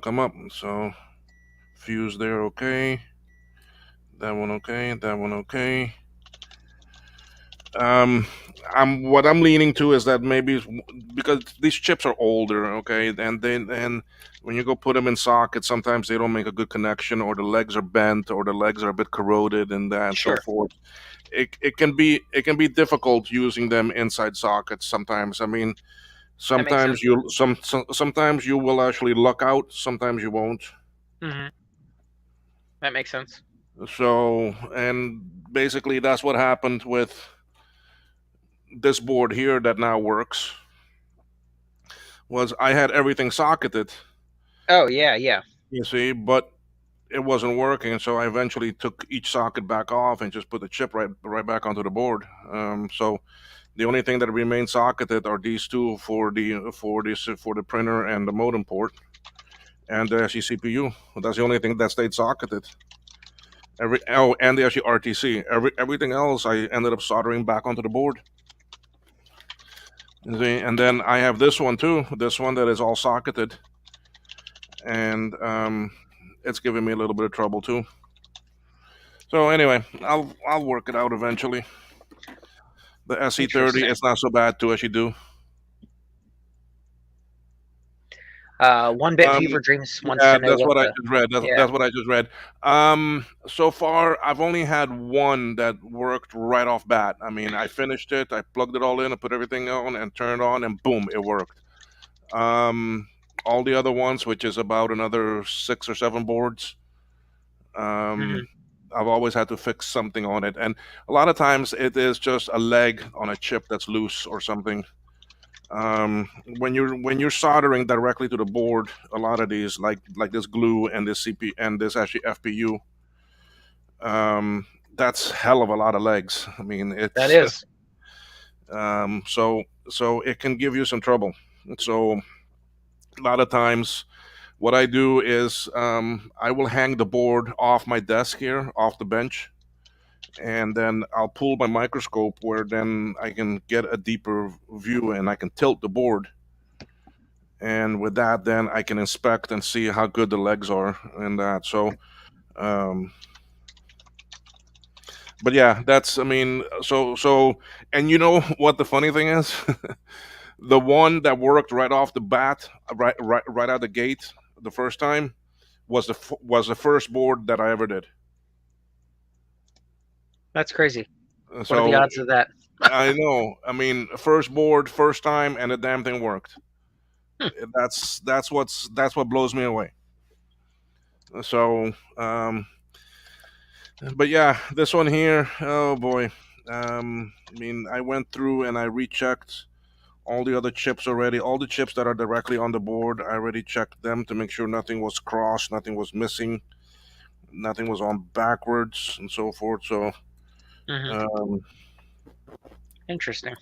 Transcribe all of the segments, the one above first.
come up. So fuse there, okay. That one okay. That one okay. Um, what I'm leaning to is that maybe because these chips are older, okay, and when you go put them in sockets, sometimes they don't make a good connection, or the legs are bent, or the legs are a bit corroded, and that and so Sure. forth. It can be difficult using them inside sockets sometimes. I mean, That makes sense. sometimes you will actually luck out, sometimes you won't. Hmm. That makes sense. So, and basically that's what happened with this board here that now works. Was I had everything socketed, Oh yeah, yeah. you see, but it wasn't working. So I eventually took each socket back off and just put the chip right back onto the board. So the only thing that remained socketed are these two for the printer and the modem port and the SE CPU. That's the only thing that stayed socketed. And the actually RTC. Everything else I ended up soldering back onto the board. You see, and then I have this one too. This one that is all socketed, and it's giving me a little bit of trouble too. So anyway, I'll work it out eventually. The SE30 Interesting. is not so bad to actually do. One bit Um, fever dreams wants yeah, to know that's what what I the. just read. Yeah. That's what I just read. So far I've only had one that worked right off bat. I mean, I finished it, I plugged it all in, I put everything on, and turned it on, and boom, it worked. Um, all the other ones, which is about another 6 or 7 boards, um, Hmm. I've always had to fix something on it, and a lot of times it is just a leg on a chip that's loose or something. When you're soldering directly to the board, a lot of these like this glue and this CP and this actually FPU, um, that's hell of a lot of legs. I mean, That it's is. so it can give you some trouble. So a lot of times, what I do is I will hang the board off my desk here, off the bench, and then I'll pull my microscope where then I can get a deeper view and I can tilt the board. And with that, then I can inspect and see how good the legs are and that. So, um, but yeah, that's, I mean, and you know what the funny thing is? The one that worked right off the bat, right out the gate the first time was the first board that I ever did. That's crazy. What are the So odds of that? I know. I mean, first board, first time, and the damn thing worked. Hmm. That's what blows me away. So, but yeah, this one here, oh boy. I mean, I went through and I rechecked all the other chips already. All the chips that are directly on the board, I already checked them to make sure nothing was crossed, nothing was missing, nothing was on backwards, and so forth. So, Hmm. um, Interesting.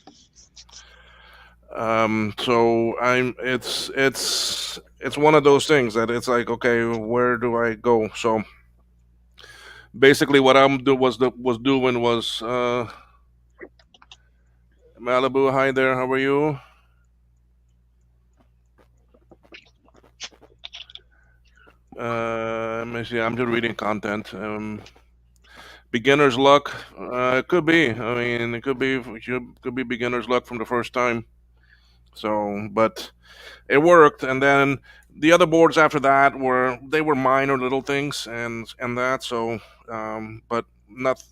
so it's one of those things that it's like, okay, where do I go? So basically, what was doing was Malibu. Hi there, how are you? Let me see. I'm just reading content. Beginner's luck. It could be. I mean, it could be beginner's luck from the first time. So, but it worked, and then the other boards after that were minor little things and that. So, but not.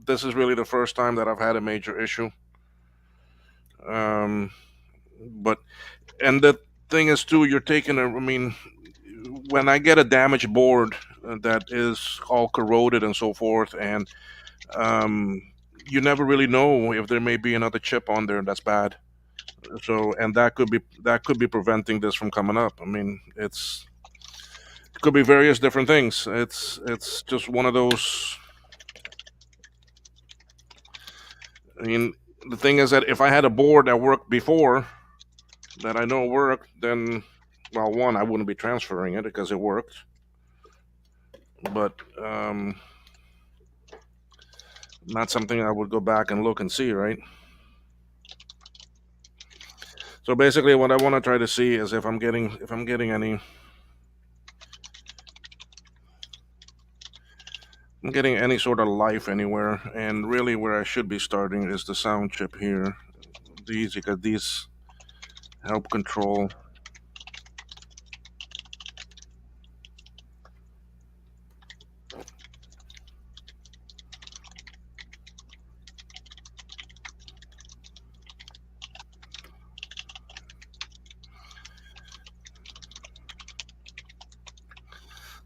This is really the first time that I've had a major issue. Um, but and the thing is too, you're taking a. I mean, when I get a damaged board that is all corroded and so forth, and um, you never really know if there may be another chip on there that's bad. So, and that could be preventing this from coming up. I mean, it could be various different things. It's just one of those. I mean, the thing is that if I had a board that worked before that I know worked, then well, one, I wouldn't be transferring it because it worked. But not something I would go back and look and see, right? So basically, what I want to try to see is if I'm getting any. getting any sort of life anywhere. And really, where I should be starting is the sound chip here. These, you got these help control.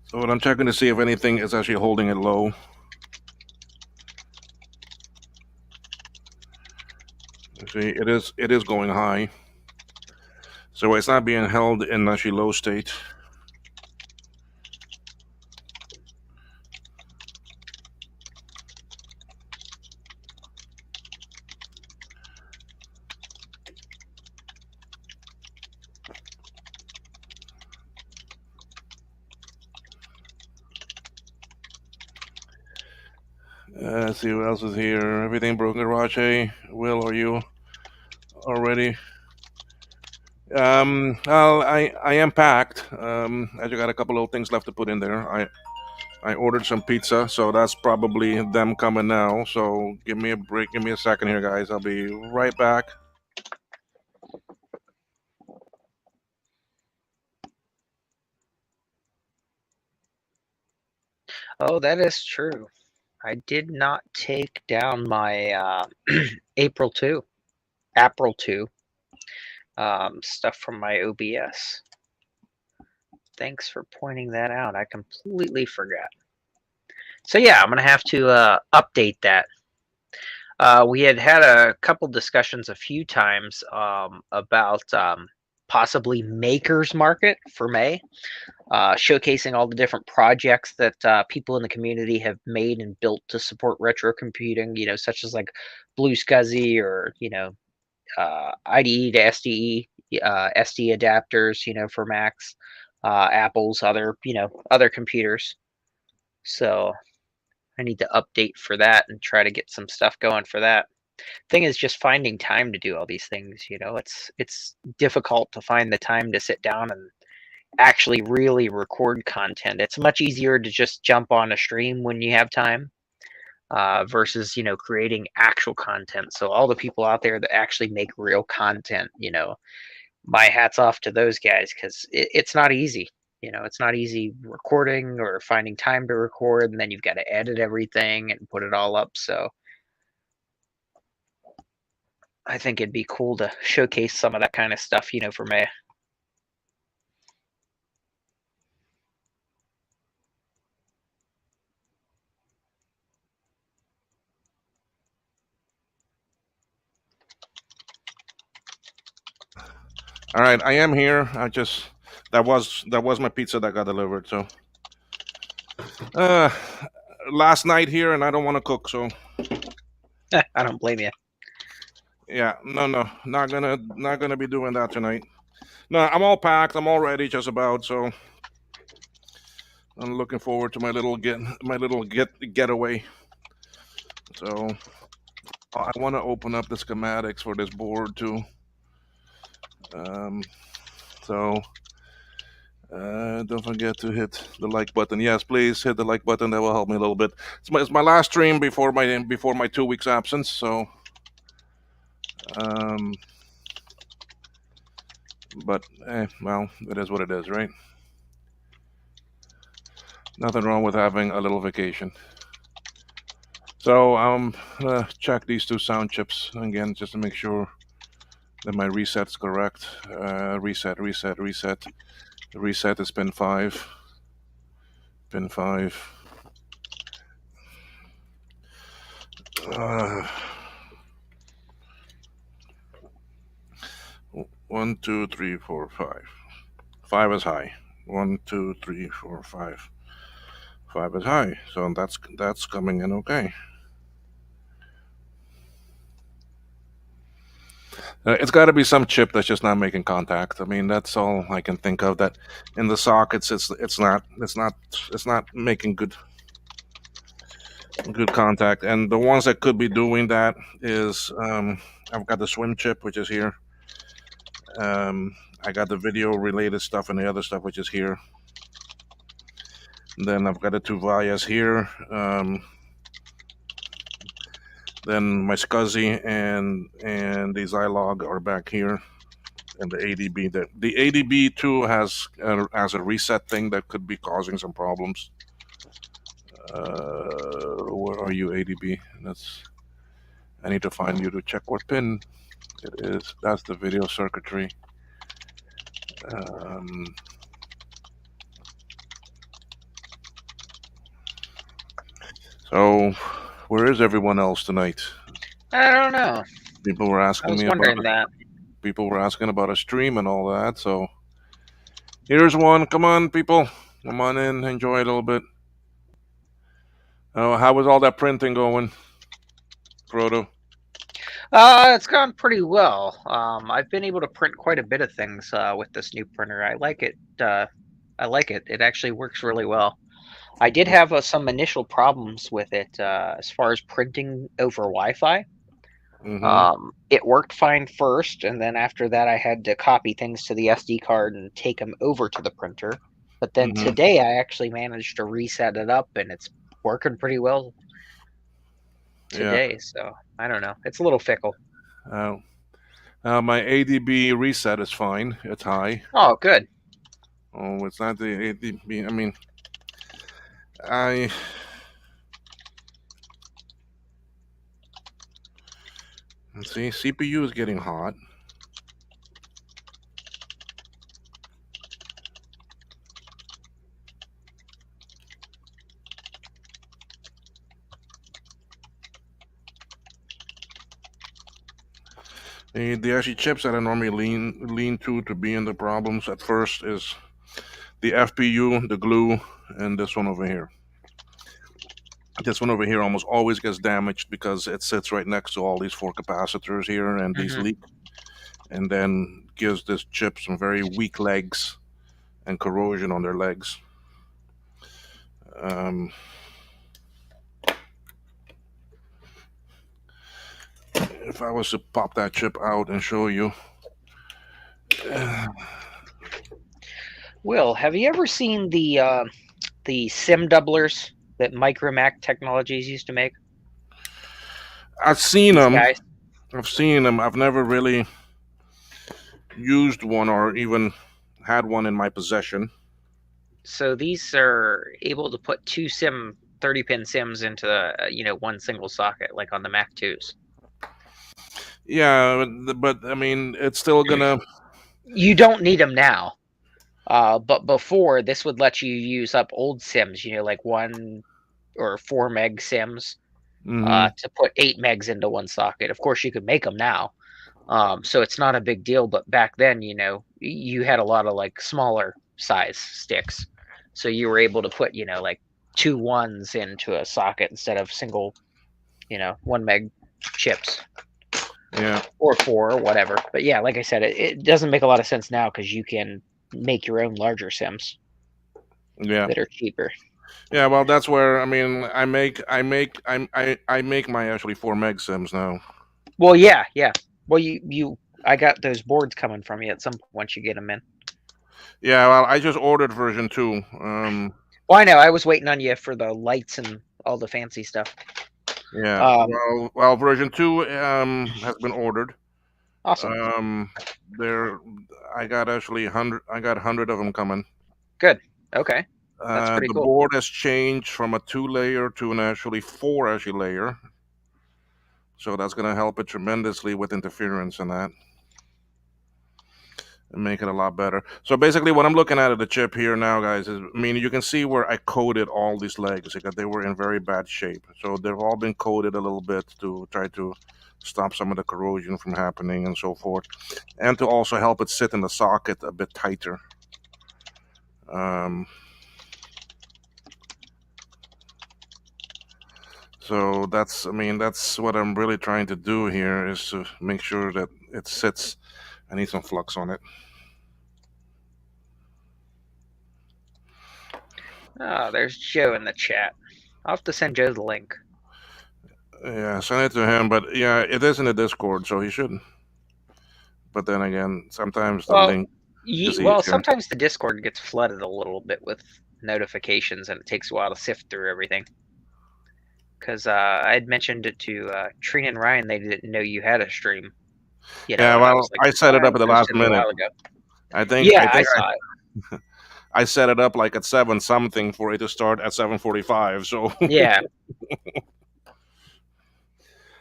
So what I'm checking to see if anything is actually holding it low. See, it is going high. So it's not being held in actually low state. Let's see what else is here. Everything broken garage. Hey, Will, are you already? Well, I am packed. I just got a couple of things left to put in there. I ordered some pizza, so that's probably them coming now. So give me a break. Give me a second here, guys. I'll be right back. Oh, that is true. I did not take down my April 2 stuff from my OBS. Thanks for pointing that out. I completely forgot. So yeah, I'm gonna have to update that. We had a couple discussions a few times about possibly Maker's Market for May, showcasing all the different projects that people in the community have made and built to support retro computing, such as like Blue SCSI or, IDE to SDE, SD adapters, for Macs, Apple's, other computers. So I need to update for that and try to get some stuff going for that. Thing is just finding time to do all these things. It's difficult to find the time to sit down and actually really record content. It's much easier to just jump on a stream when you have time, versus creating actual content. So all the people out there that actually make real content, my hat's off to those guys, because it's not easy. It's not easy recording or finding time to record, and then you've got to edit everything and put it all up. So I think it'd be cool to showcase some of that kind of stuff, for me. All right, I am here. I just that was my pizza that got delivered. So last night here, and I don't want to cook, so I don't blame you. yeah, no, not gonna be doing that tonight. No, I'm all packed. I'm all ready, just about. So I'm looking forward to my little getaway. So I want to open up the schematics for this board too. So don't forget to hit the like button. Yes, please hit the like button. That will help me a little bit. It's my last stream before my 2 weeks absence. So, but well, it is what it is, right? Nothing wrong with having a little vacation. So I'm gonna check these two sound chips again just to make sure that my reset's correct. Reset. The reset is pin 5. Pin 5. 1, 2, 3, 4, 5. 5 is high. 1, 2, 3, 4, 5. 5 is high. So that's coming in okay. It's got to be some chip that's just not making contact. I mean, that's all I can think of. That in the sockets, it's not making good contact. And the ones that could be doing that is I've got the swim chip, which is here. I got the video related stuff and the other stuff, which is here. Then I've got the two Vias here. Then my SCSI and the Zilog are back here. And the ADB, the ADB too has a reset thing that could be causing some problems. Where are you, ADB? I need to find you to check what pin it is. That's the video circuitry. So, where is everyone else tonight? I don't know. People were asking I was me wondering about that. People were asking about a stream and all that. So, here's one. Come on, people. Come on in. Enjoy it a little bit. Oh, how was all that printing going, Frodo? It's gone pretty well. I've been able to print quite a bit of things with this new printer. I like it. I like it. It actually works really well. I did have some initial problems with it as far as printing over Wi-Fi. It worked fine first, and then after that, I had to copy things to the SD card and take them over to the printer. But then today, I actually managed to reset it up, and it's working pretty well today. Yeah. So I don't know. It's a little fickle. My ADB reset is fine. It's high. Oh, good. Oh, it's not the ADB. I mean, let's see. CPU is getting hot. The actually chips that I normally lean to be in the problems at first is the FPU, the glue, and this one over here. This one over here almost always gets damaged because it sits right next to all these 4 capacitors here, and these leak, and then gives this chip some very weak legs and corrosion on their legs. If I was to pop that chip out and show you. Will, have you ever seen the SIM doublers that Micromac Technologies used to make? I've seen them. I've seen them. I've never really used one or even had one in my possession. So these are able to put 2 30-pin SIMs into one single socket, like on the Mac 2s. Yeah, but I mean, it's still gonna. You don't need them now. But before, this would let you use up old SIMs, like 1 or 4 meg SIMs, to put 8 megs into one socket. Of course, you could make them now, so it's not a big deal. But back then, you had a lot of like smaller size sticks, so you were able to put like 2 1s into a socket instead of single, 1 meg chips. Yeah. Or 4 or whatever. But yeah, like I said, it doesn't make a lot of sense now because you can make your own larger SIMs. Yeah. That are cheaper. Yeah, well, that's where I mean, I make my actually 4 meg SIMs now. Well, yeah. Well, I got those boards coming from you at some point once you get them in. Yeah, well, I just ordered version 2. Well, I know. I was waiting on you for the lights and all the fancy stuff. Yeah. Well, version 2 has been ordered. Awesome. I got actually 100. I got 100 of them coming. Good. Okay. That's pretty cool. The board has changed from a 2-layer to an actually 4 layer. So that's going to help it tremendously with interference and that. And make it a lot better. So basically what I'm looking at the chip here now, guys, is, I mean, you can see where I coated all these legs because they were in very bad shape. So they've all been coated a little bit to try to stop some of the corrosion from happening and so forth. And to also help it sit in the socket a bit tighter. So that's what I'm really trying to do here is to make sure that it sits. I need some flux on it. Oh, there's Joe in the chat. I'll have to send Joe the link. Yeah, send it to him. But yeah, it is in the Discord, so he shouldn't. But then again, sometimes the link. Well, sometimes the Discord gets flooded a little bit with notifications, and it takes a while to sift through everything. Because I had mentioned it to Trina and Ryan, they didn't know you had a stream. You know, Yeah, and I well, was like, I set it I up at the last posted it a minute. while ago. I think Yeah, I saw it. I set it up like at 7 something for it to start at 7:45. So Yeah,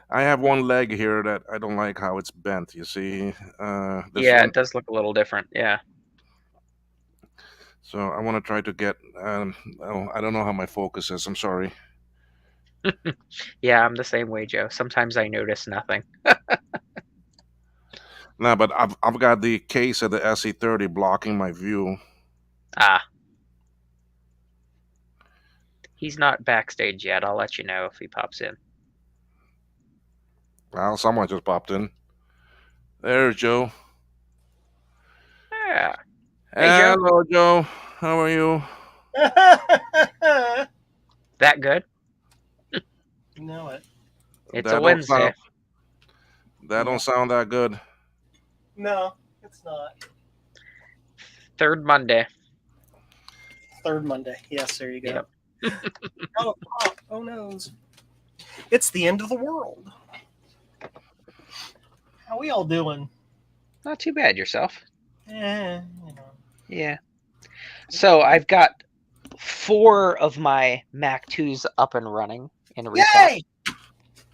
I have one leg here that I don't like how it's bent. You see, this yeah, one. it does look a little different. Yeah. So I want to try to get. Oh, I don't know how my focus is. I'm sorry. Yeah, I'm the same way, Joe. Sometimes I notice nothing. No, but I've got the case of the SE30 blocking my view. Ah. He's not backstage yet. I'll let you know if he pops in. Well, someone just popped in. There's Joe. Yeah. Hey, Joe. Hello, Joe. How are you? That good? You know it. It's That a don't Wednesday. That don't sound that good. No, it's not. Third Monday. Third Monday. Yes, there you go. Yep. Oh, oh noes. It's the end of the world. How we all doing? Not too bad yourself. You know. Yeah. So I've got 4 of my Mac 2s up and running in reset. Yay!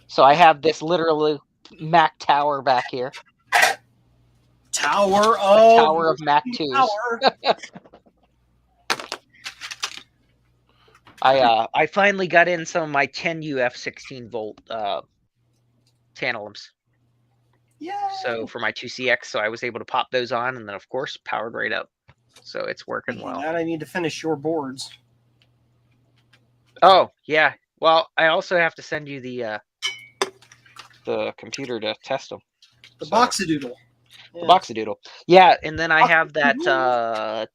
So I have this literally Mac tower back here. Tower Tower of Mac 2s. Tower. I finally got in some of my 10 UF 16 volt tantalums. Yeah. So for my 2CX, so I was able to pop those on, and then of course powered right up. So it's working well. Now I need to finish your boards. Oh yeah. Well, I also have to send you the computer to test them. The Boxadoodle. The Boxadoodle. Yeah, and then I have that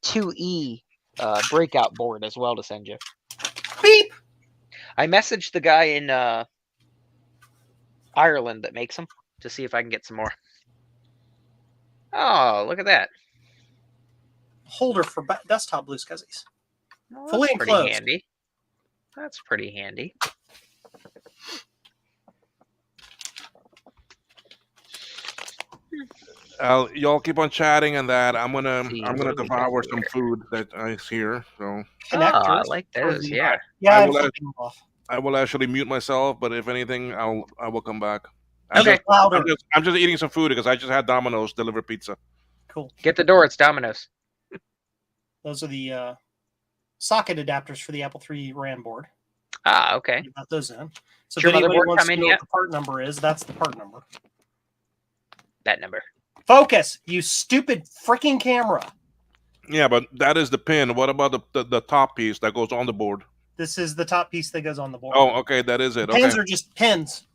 2E breakout board as well to send you. Beep. I messaged the guy in Ireland that makes them to see if I can get some more. Oh, look at that. Holder for desktop Blue Scuzzies. Well, Fully that's pretty enclosed. handy. That's pretty handy. Y'all keep on chatting and that. I'm gonna See, I'm what gonna do we devour got some here? food that is here. So Oh, I Connectors. like for those. the- Yeah. Yeah, I I'm will flipping them off. I will actually mute myself. But if anything, I will come back. Okay. Louder. I'm just eating some food because I just had Domino's deliver pizza. Cool. Get the door. It's Domino's. Those are the socket adapters for the Apple III RAM board. Ah, okay. You got those in. So Is if your anybody motherboard wants come to in know yet? what the part number is, that's the part number. That number. Focus, you stupid freaking camera. Yeah, but that is the pin. What about the top piece that goes on the board? This is the top piece that goes on the board. Oh, okay, that is it. Pins Okay. are just pins.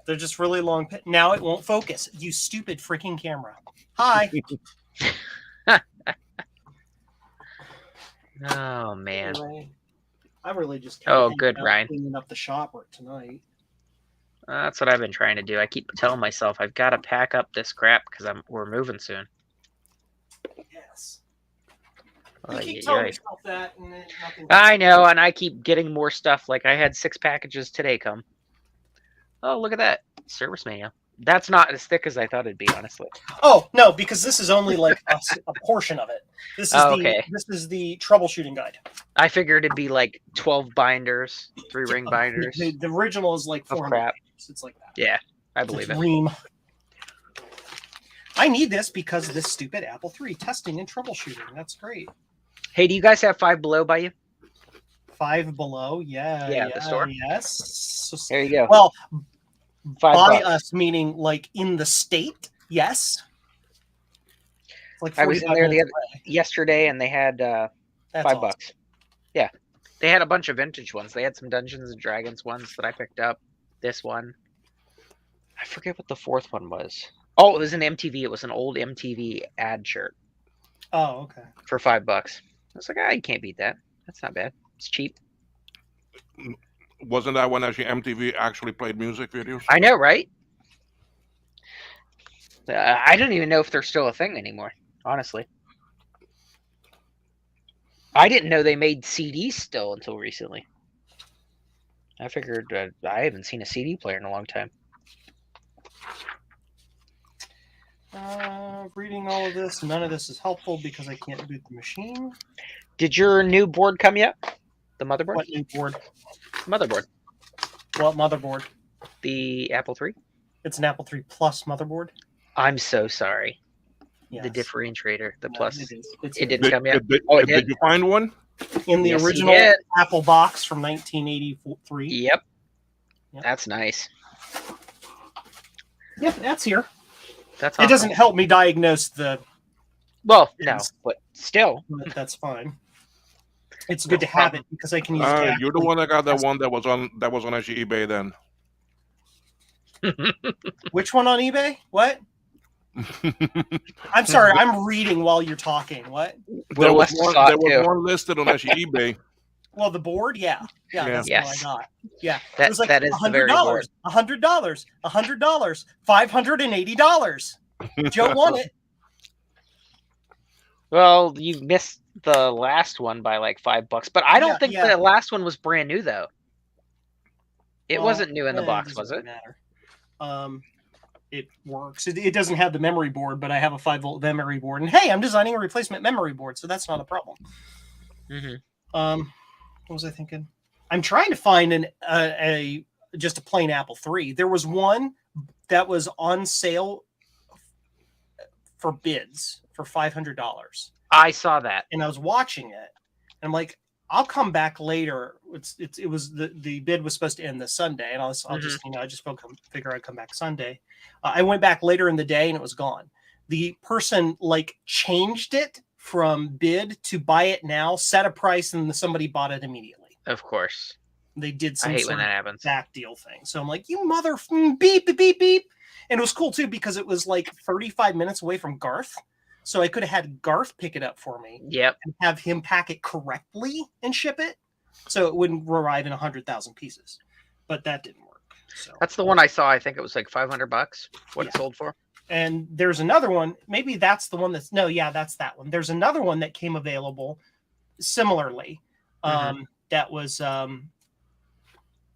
They're just really long pins. Now it won't focus. You stupid freaking camera. Hi. Oh man. Anyway, I really just Oh, hanging good, out Ryan. cleaning up the shop tonight. That's what I've been trying to do. I keep telling myself I've got to pack up this crap because we're moving soon. Yes. Oh, You keep yeah, telling yeah. yourself that, and then nothing. I know, and I keep getting more stuff. Like I had 6 packages today come. Oh, look at that. Service manual. That's not as thick as I thought it'd be, honestly. Oh no, because this is only like a portion of it. This is Oh, okay. this is the troubleshooting guide. I figured it'd be like 12 binders, 3 ring binders. The original is like Oh, 400 crap. pages. It's like that. Yeah, I believe it. Ream. I need this because of this stupid Apple III testing and troubleshooting. That's great. Hey, do you guys have 5 Below by you? 5 Below, yeah, Yeah, the store. yes. There you go. Well, $5 by bucks. us meaning like in the state, yes. It's like I was in 45 there minutes yesterday, and they had away. That's $5 awesome. bucks. Yeah, they had a bunch of vintage ones. They had some Dungeons and Dragons ones that I picked up. This one, I forget what the 4th one was. Oh, it was an MTV. It was an old MTV ad shirt Oh, okay. for $5. I was like, you can't beat that. That's not bad. It's cheap. Wasn't that when actually MTV actually played music videos? I know, right? I don't even know if they're still a thing anymore. Honestly. I didn't know they made CDs still until recently. I figured I haven't seen a CD player in a long time. Reading all of this, none of this is helpful because I can't boot the machine. Did your new board come yet? The motherboard? What new board? Motherboard. What motherboard? The Apple III? It's an Apple III Plus motherboard. I'm so sorry. Yes. The differentiator, the No, plus. It is. It's It here. didn't come yet. Oh, it Did did. you find one? In the Yes, he original did. Apple box from 1983. Yep. Yep. That's nice. Yep, that's here. That's It awesome. doesn't help me diagnose the, Well, no, Yes. but still. but that's fine. It's good to have it because I can use it. You're the one that got that one that was on actually eBay then. Which one on eBay? What? I'm sorry, I'm reading while you're talking. What? There was West saw it too. one listed on actually eBay. Well, the board, yeah, Yeah. that's Yes. what I got. Yeah, That- it was like that is the very board. $100, $100, $580. Joe won it. Well, you missed the last one by like $5, but I don't Yeah, think yeah. the last one was brand new though. It Well, wasn't new in the it box, doesn't was it? really matter. It works. It doesn't have the memory board, but I have a 5-volt memory board. And hey, I'm designing a replacement memory board, so that's not a problem. Mm-hmm. What was I thinking? I'm trying to find just a plain Apple III. There was one that was on sale for bids for $500, I saw that. and I was watching it, and I'm like, I'll come back later. It was the bid was supposed to end this Sunday, and I'll just I just figure I'd come back Sunday. I went back later in the day, and it was gone. The person like changed it from bid to buy it now, set a price, and somebody bought it immediately. Of course. They did I some hate sort when of that happens. back deal thing. So I'm like, you mother beep, beep, beep, beep. And it was cool too because it was like 35 minutes away from Garth. So I could have had Garth pick it up for me Yep. and have him pack it correctly and ship it. So it wouldn't arrive in 100,000 pieces. But that didn't work. So That's the one I saw. I think it was like $500. What it Yeah. sold for? and there's another one. Maybe that's the one that's that's that one. There's another one that came available similarly. That was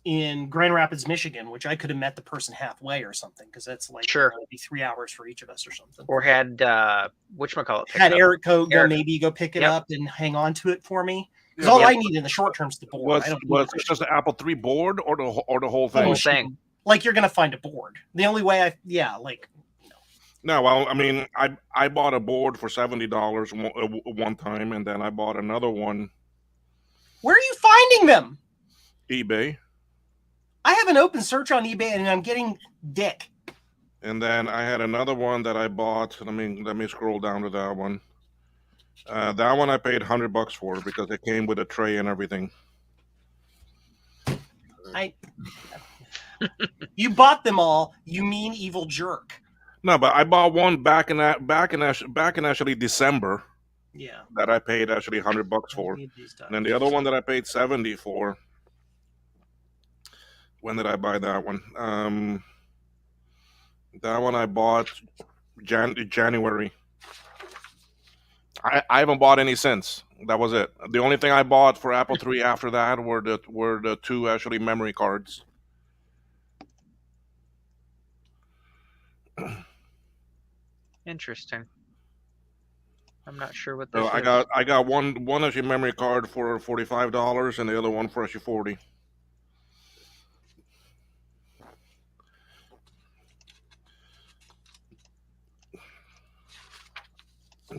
in Grand Rapids, Michigan, which I could have met the person halfway or something because that's like Sure. it'd be 3 hours for each of us or something. Or had whatchamacallit pick Had it up. Eric go Eric. maybe go pick it Yep. up and hang on to it for me. Because Yeah, all but I need in the short term is the board. I don't need was the it just the Apple III board or the whole whole thing? Whole machine. thing. Like you're gonna find a board. The only way No, well, I mean, I bought a board for $70 one time, and then I bought another one where are you finding them? eBay, I have an open search on eBay and I'm getting dick. and then I had another one that I bought. Let me scroll down to that one. That one I paid $100 for because it came with a tray and everything. You bought them all, you mean evil jerk. No, but I bought one back in actually December Yeah. that I paid actually $100 for, and then the other one that I paid 70 for. When did I buy that one? That one I bought January. I haven't bought any since. That was it. The only thing I bought for Apple III after that were the two actually memory cards. Interesting. I'm not sure what this So is. I got one actually memory card for $45 and the other one for actually 40.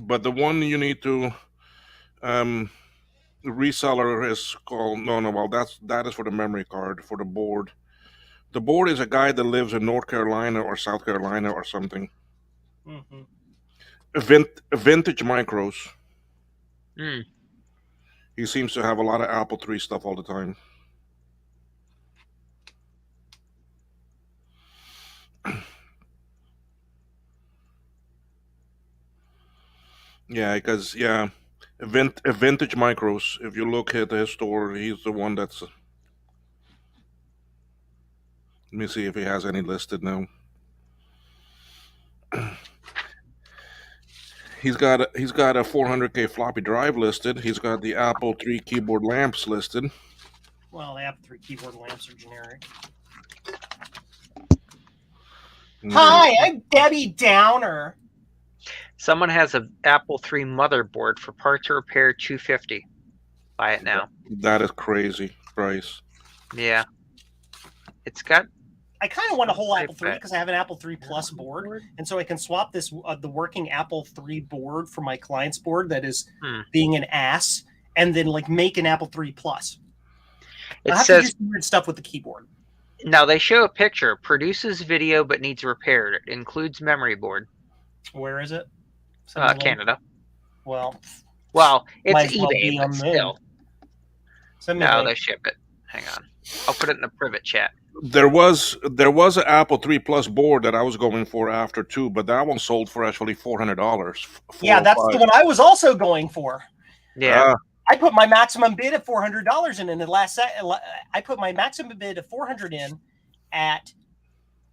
But the one you need to reseller is called well that is for the memory card. For the board, the board is a guy that lives in North Carolina or South Carolina or something. Mm-hmm. Vintage Micros. Mm. He seems to have a lot of Apple III stuff all the time. Yeah, because Vintage Micros. If you look at his store, he's the one that's. Let me see if he has any listed now. He's got a 400K floppy drive listed. He's got the Apple III keyboard lamps listed. Well, the Apple III keyboard lamps are generic. Hi, I'm Debbie Downer. Someone has an Apple III motherboard for parts repair $250. Buy it now. That is crazy price. Yeah. It's got. I kind of want a whole Right Apple III back. because I have an Apple III Plus board, and so I can swap this the working Apple III board for my client's board that is being an ass, and then like make an Apple III Plus. It I have to do says some weird stuff with the keyboard. now they show a picture. Produces video but needs repaired. It includes memory board. Where is it? Send me a link. Canada. Well, It's might as well eBay, be but on there. still. send me a No, link. they ship it. Hang on. I'll put it in the private chat. There was an Apple III Plus board that I was going for after too, but that one sold for actually $400. Yeah, that's the one I was also going for. Yeah. I put my maximum bid at $400 in, and I put my maximum bid of $400 in at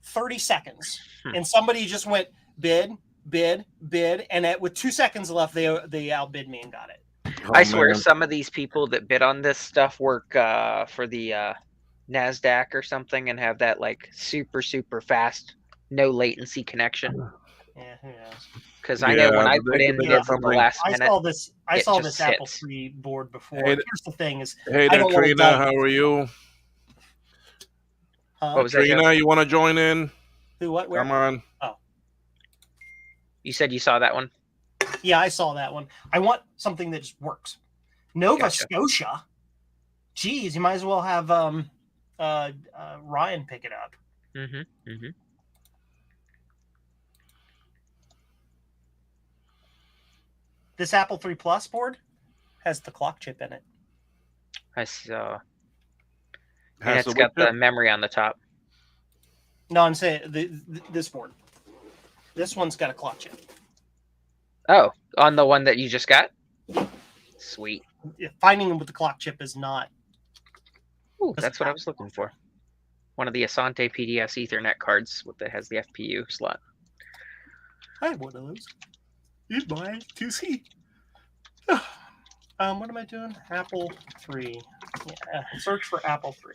30 seconds, and somebody just went bid, and with 2 seconds left, they outbid me and got it. I swear, some of these people that bid on this stuff work for the NASDAQ or something and have that like super fast, no latency connection. Yeah, who knows? Because I know when I put in bids at the something. last I minute, saw this. I it saw just this Apple sits. III board before. Hey, Here's the thing: is Hey I there, don't wanna Trina. dive How into are you? What was that, Joe? Trina, you want to join in? who, what, where? Come on. You said you saw that one? Yeah, I saw that one. I want something that just works. Nova Gotcha. Scotia. Geez, you might as well have Ryan pick it up. Mm-hmm. This Apple III Plus board has the clock chip in it. I saw. And Has it's the got chip? the memory on the top. No, I'm saying this board. This one's got a clock chip. Oh, on the one that you just got? Sweet. Finding them with the clock chip is not. Ooh, that's what I was looking for. One of the Asante PDS Ethernet cards that has the FPU slot. I have one of those. It's my 2C. What am I doing? Apple III. Yeah, search for Apple III.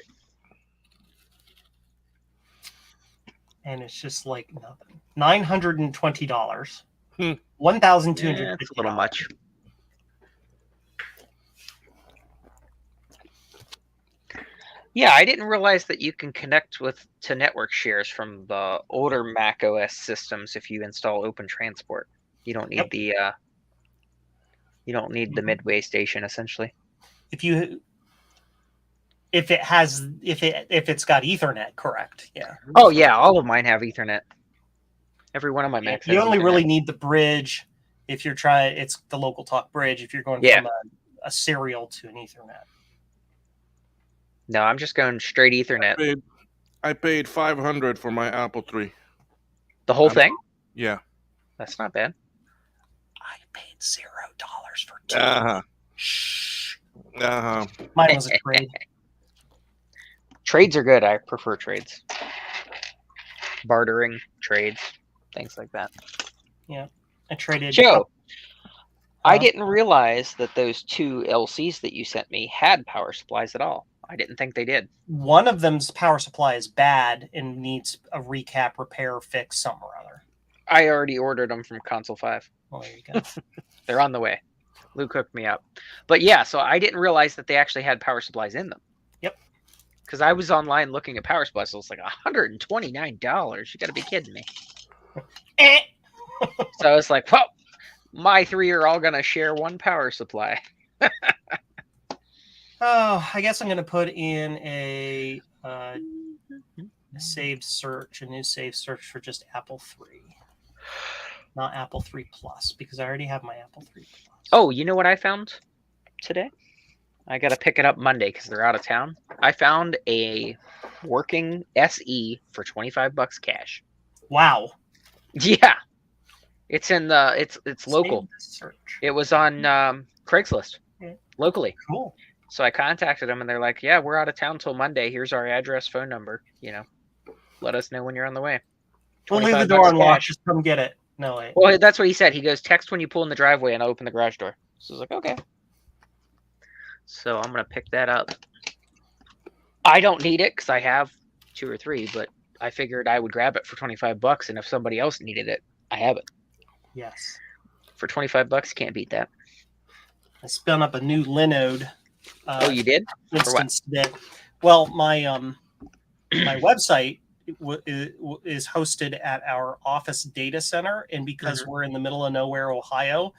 And it's just like nothing. $920. $1,250. Yeah, it's a little much. Yeah, I didn't realize that you can connect to network shares from the older Mac OS systems if you install Open Transport. You don't need the Midway station essentially. If it's got Ethernet, correct? Yeah. Oh yeah, all of mine have Ethernet. Every one of my Macs. You has only Ethernet. really need the bridge if you're trying. It's the local talk bridge if you're going from a serial to an Ethernet. No, I'm just going straight Ethernet. I paid $500 for my Apple III. The whole thing? Yeah. That's not bad. I paid $0 for two. Shh. Mine was a trade. Trades are good. I prefer trades. Bartering, trades, things like that. Yeah, I traded. Joe, I didn't realize that those two LCs that you sent me had power supplies at all. I didn't think they did. One of them's power supply is bad and needs a recap, repair, fix, something or other. I already ordered them from Console 5. Well, there you go. They're on the way. Luke hooked me up. But yeah, so I didn't realize that they actually had power supplies in them. Yep. Because I was online looking at power supplies. So it was like $129. You got to be kidding me. So I was like, well, my three are all going to share one power supply. Oh, I guess I'm going to put in a saved search, a new saved search for just Apple III. Not Apple III Plus, because I already have my Apple III Plus. Oh, you know what I found today? I got to pick it up Monday because they're out of town. I found a working SE for $25 cash. Wow. Yeah. It's in the, it's local. Saved search. It was on Craigslist locally. Cool. So I contacted them and they're like, yeah, we're out of town till Monday. Here's our address, phone number. Let us know when you're on the way. We'll leave the 25 door bucks unlocked. cash. Just come get it. No way. Well, that's what he said. He goes, text when you pull in the driveway and I'll open the garage door. So I was like, okay. So I'm going to pick that up. I don't need it because I have 2 or 3, but I figured I would grab it for $25, and if somebody else needed it, I have it. Yes. For $25, can't beat that. I spun up a new Linode. Oh, you did? Instance today. Well, my my website is hosted at our office data center, and because we're in the middle of nowhere, Ohio,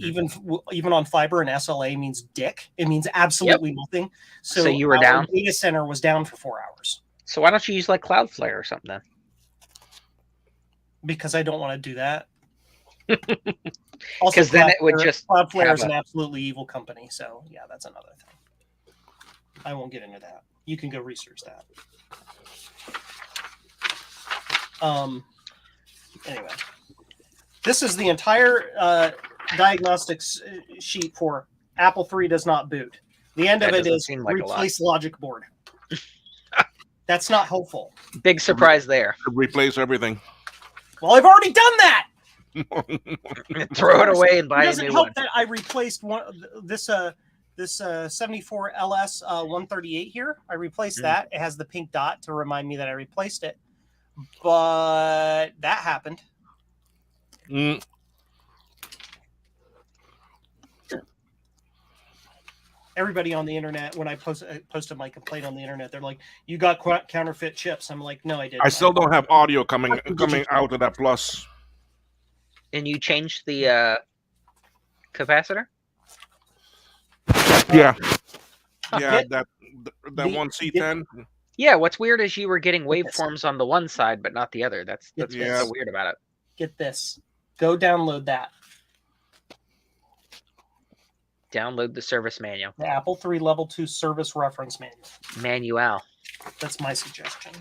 even on fiber and SLA means dick. It means absolutely nothing. So you were our down? Data center was down for 4 hours. So why don't you use like Cloudflare or something then? Because I don't want to do that. Also, Because then it would just Cloudflare have is an absolutely evil company. So yeah, that's another thing. I won't get into that. You can go research that. Anyway, this is the entire diagnostics sheet for Apple III does not boot. The end That of it doesn't is seem like a lot. replace logic board. That's not hopeful. Big surprise there. Replace everything. Well, I've already done that. Throw it away and It buy a doesn't new help one. that I replaced this 74 LS 138 here. I replaced that. It has the pink dot to remind me that I replaced it. But that happened. Mm. Everybody on the internet, when I posted my complaint on the internet, they're like, "You got counterfeit chips." I'm like, "No, I didn't." I still don't have audio coming out of that plus. And you changed the capacitor? Yeah, yeah, Get- that one C10. Yeah, what's weird is you were getting waveforms on the one side, but not the other. That's Get what's this. so weird about it. Get this. Go download that. Download the service manual. The Apple III Level 2 Service Reference Manual. Manual. That's my suggestion.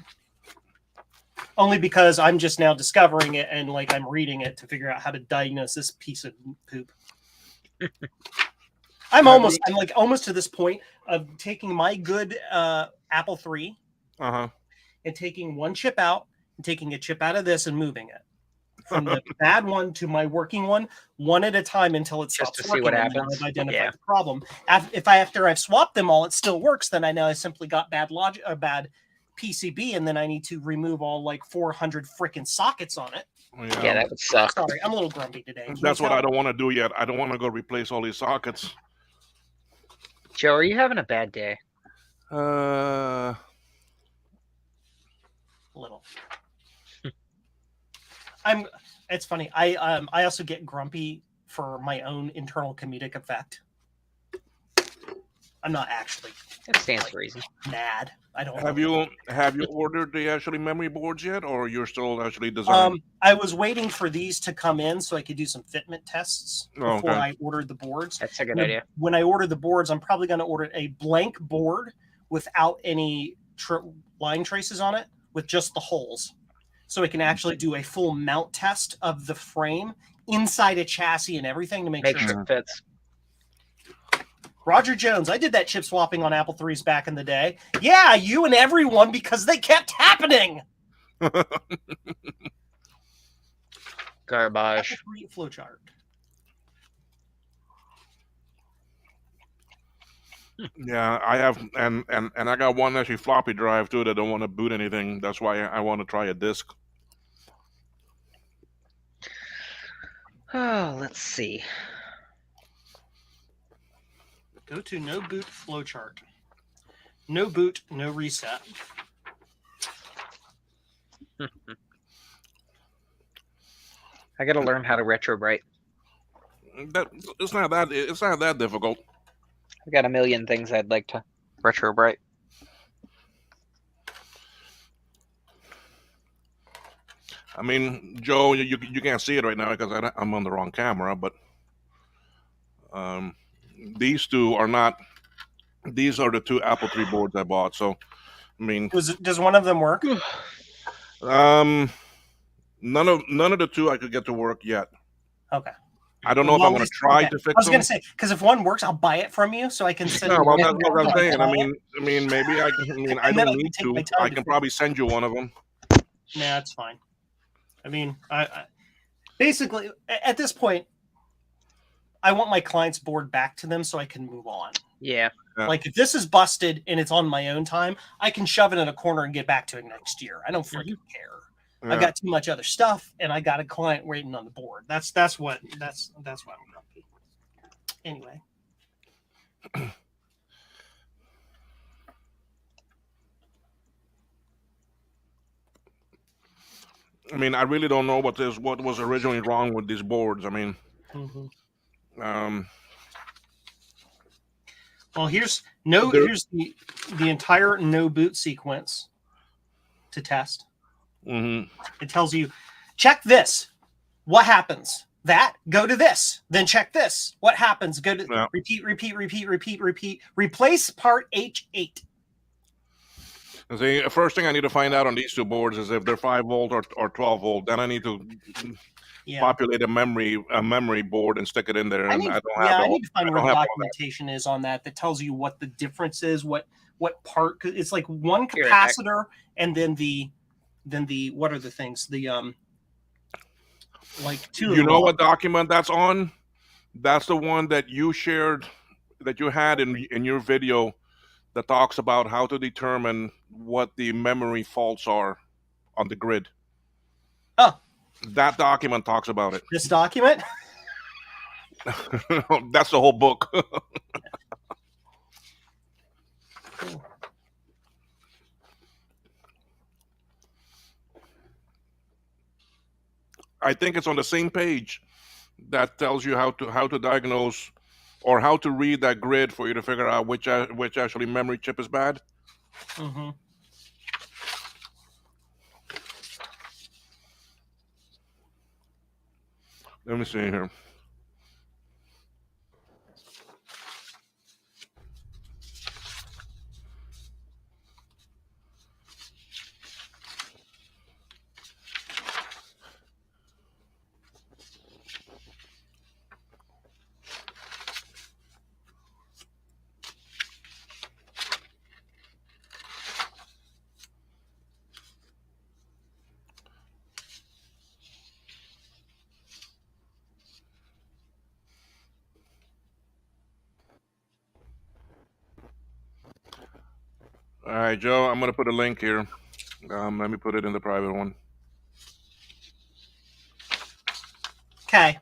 Only because I'm just now discovering it and like I'm reading it to figure out how to diagnose this piece of poop. I'm almost to this point of taking my good Apple III Uh-huh. and taking one chip out and taking a chip out of this and moving it from the bad one to my working one at a time until it stops Just to see working. what and then happens? I've identified Yeah. the problem. After I've swapped them all, it still works. Then I know I simply got bad logic or bad PCB, and then I need to remove all like 400 freaking sockets on it. Yeah, that would suck. Sorry, I'm a little grumpy today. Can you That's what tell? I don't want to do yet. I don't want to go replace all these sockets. Joe, are you having a bad day? A little. It's funny. I also get grumpy for my own internal comedic effect. I'm not actually That stands to reason. mad. I don't. Have you ordered the actually memory boards yet, or you're still actually designing? I was waiting for these to come in so I could do some fitment tests Oh, before okay. I ordered the boards. That's a good idea. When I order the boards, I'm probably going to order a blank board without any line traces on it, with just the holes, so I can actually do a full mount test of the frame inside a chassis and everything to make sure. It fits. Roger Jones, I did that chip swapping on Apple III's back in the day. Yeah, you and everyone, because they kept happening. Garbage. Apple III flowchart. Yeah, I have, and I got one actually floppy drive too that don't want to boot anything. That's why I want to try a disk. Oh, let's see. Go to no boot flowchart. No boot, no reset. I gotta learn how to retro bright. It's not that difficult. I've got a million things I'd like to retro bright. I mean, Joe, you can't see it right now because I'm on the wrong camera, but these two are not. These are the two Apple III boards I bought. So, I mean, Does one of them work? none of the two I could get to work yet. Okay. I don't know if I'm going to try to fix I was them. going to say, because if one works, I'll buy it from you so I can send No, you well, one. that's what I'm saying. I mean, maybe I can. I mean, I And then don't I need can take my to. time I to can probably send you one of them. Nah, it's fine. I mean, basically, at this point, I want my client's board back to them so I can move on. Yeah. Yeah. Like if this is busted and it's on my own time, I can shove it in a corner and get back to it next year. I don't freaking care. Yeah. I got too much other stuff, and I got a client waiting on the board. That's why I'm grumpy. Anyway. I mean, I really don't know what was originally wrong with these boards. I mean, Well, here's There- here's the entire no boot sequence to test. mhm. It tells you, check this. What happens? That, go to this. Then check this. What happens? Go to Yeah. repeat. Replace part H8. The first thing I need to find out on these two boards is if they're 5 volt or 12 volt. Then I need to Yeah. populate a memory board and stick it in there. I And need, I don't yeah, have I all- need to find I where don't the have all that. documentation is on that tells you what the difference is, what part. 'Cause it's like one Here, Nick. capacitor, and then the what are the things? The like two. of You know them. what document that's on? That's the one that you shared, that you had in your video, that talks about how to determine what the memory faults are on the grid. Oh. That document talks about it. This document. That's the whole book. I think it's on the same page that tells you how to diagnose or how to read that grid for you to figure out which actually memory chip is bad. Mm-hmm. Let me see here. All right, Joe, I'm going to put a link here. Let me put it in the private one. Okay.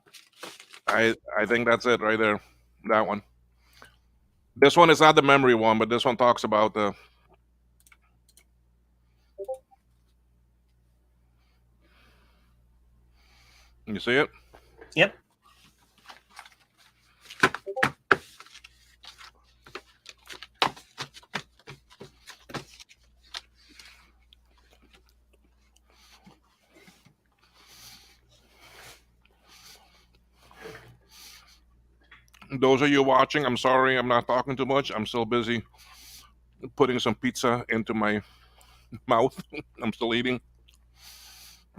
I think that's it right there. That one. This one is not the memory one, but this one talks about the. You see it? Yep. Those of you watching, I'm sorry, I'm not talking too much. I'm still busy putting some pizza into my mouth. I'm still eating.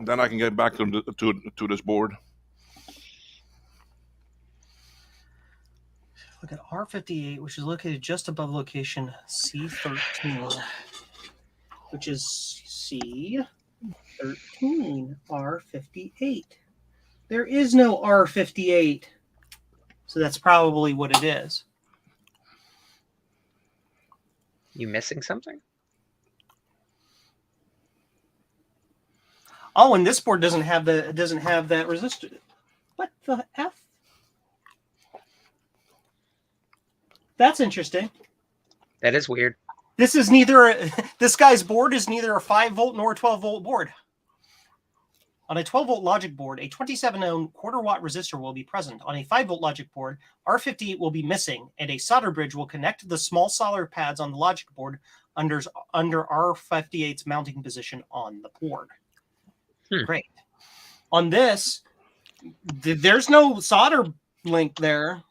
Then I can get back to this board. Look at R58, which is located just above location C13, which is C13, R58. There is no R58. So that's probably what it is. You missing something? Oh, and this board doesn't have that resistor. What the F? That's interesting. That is weird. This guy's board is neither a 5-volt nor a 12-volt board. On a 12-volt logic board, a 27-ohm quarter-watt resistor will be present. On a 5-volt logic board, R58 will be missing, and a solder bridge will connect the small solder pads on the logic board under R58's mounting position on the board. Great. On this, there's no solder link there.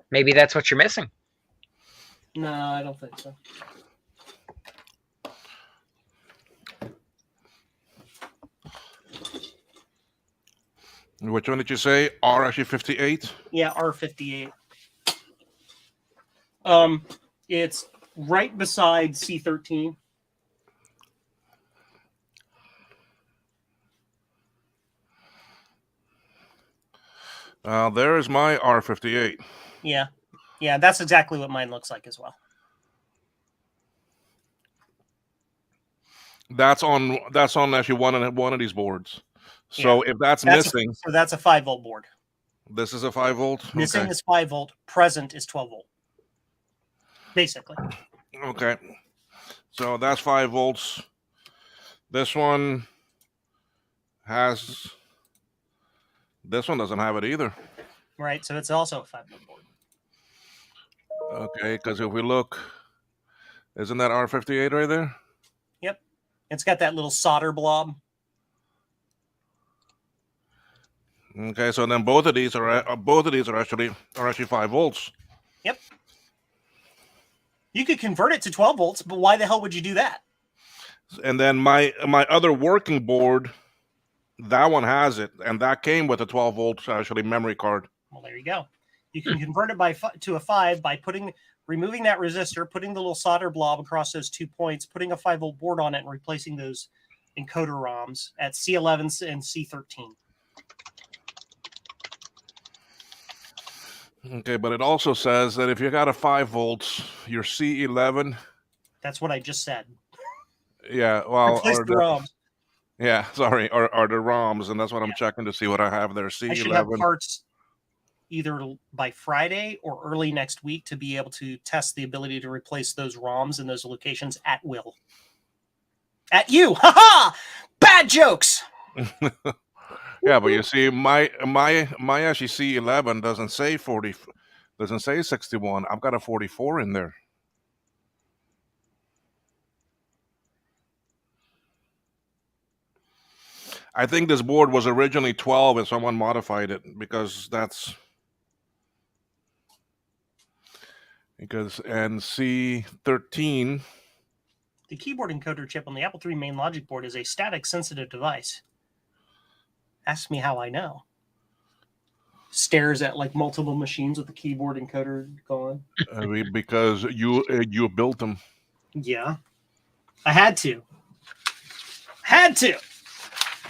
Maybe that's what you're missing. No, I don't think so. Which one did you say? R58? Yeah, R58. It's right beside C13. There's my R58. Yeah. Yeah, that's exactly what mine looks like as well. That's on actually one of these boards. So if that's missing, so that's a 5-volt board. this is a 5-volt. Missing Okay. is 5-volt. Present is 12-volt. Basically. Okay. So that's 5 volts. This one doesn't have it either. Right. So it's also a 5-volt board. Okay, because if we look, isn't that R58 right there? Yep. It's got that little solder blob. Okay, so then both of these are actually 5 volts. Yep. You could convert it to 12 volts, but why the hell would you do that? And then my other working board, that one has it, and that came with a 12 volt actually memory card. Well, there you go. You can convert it to a 5 by removing that resistor, putting the little solder blob across those 2 points, putting a 5-volt board on it, and replacing those encoder ROMs at C11 and C13. Okay, but it also says that if you got a 5 volts, your C11. That's what I just said. Yeah, well, Replace the ROMs. Yeah, sorry, are the ROMs, and that's what I'm checking to see what I have there. C11. I should have parts either by Friday or early next week to be able to test the ability to replace those ROMs in those locations at will. At you, haha! Bad jokes. Yeah, but you see, my actually C11 doesn't say 40, doesn't say 61. I've got a 44 in there. I think this board was originally 12 and someone modified it and C13. The keyboard encoder chip on the Apple III main logic board is a static sensitive device. Ask me how I know. Stares at like multiple machines with the keyboard encoder going. Because you built them. Yeah. I had to.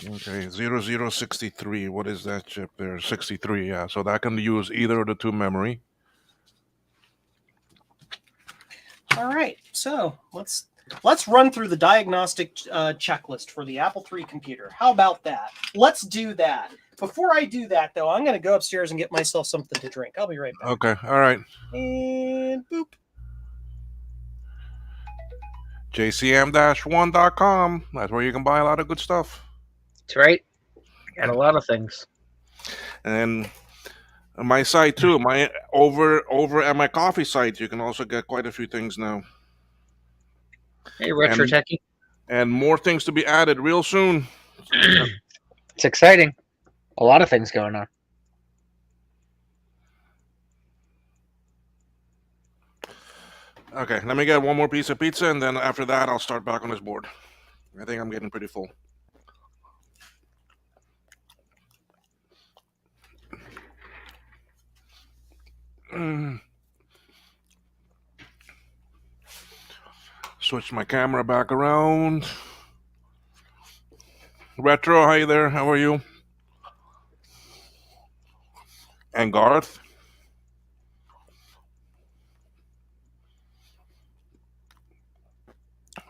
Okay, 0063. What is that chip there? 63, yeah. So that can use either of the two memory. All right. So let's run through the diagnostic checklist for the Apple III computer. How about that? Let's do that. Before I do that, though, I'm going to go upstairs and get myself something to drink. I'll be right back. Okay, all right. And boop. JCM-1.com. That's where you can buy a lot of good stuff. That's right. Got a lot of things. And my site too. My over at my coffee site, you can also get quite a few things now. Hey, Retro Techie. And more things to be added real soon. It's exciting. A lot of things going on. Okay, let me get one more piece of pizza, and then after that, I'll start back on this board. I think I'm getting pretty full. Switch my camera back around. Retro, hi there. How are you? And Garth.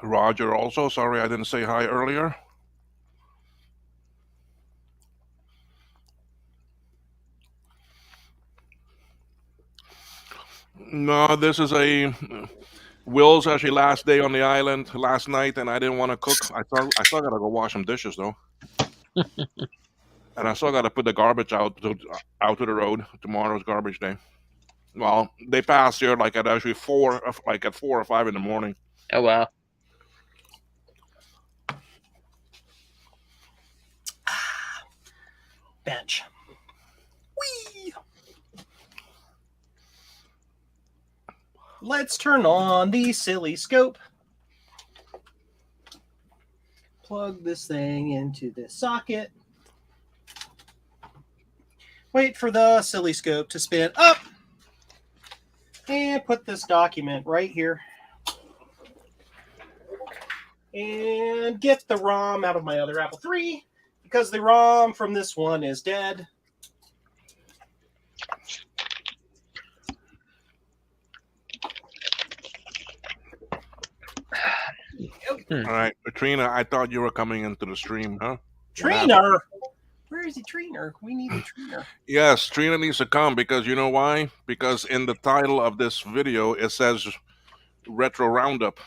Roger also. Sorry I didn't say hi earlier. No, this is Will's actually last day on the island last night, and I didn't want to cook. I still gotta go wash some dishes though. And I still gotta put the garbage out to the road. Tomorrow's garbage day. Well, they pass here like at actually 4 or 5 in the morning. Oh wow. Bench. Whee! Let's turn on the silly scope. Plug this thing into this socket. Wait for the silly scope to spin up. And put this document right here. And get the ROM out of my other Apple III, because the ROM from this one is dead. All right, Trina, I thought you were coming into the stream, huh? Trainer. Where is the trainer? We need a trainer. Yes, Trina needs to come because you know why? Because in the title of this video it says Retro Roundup.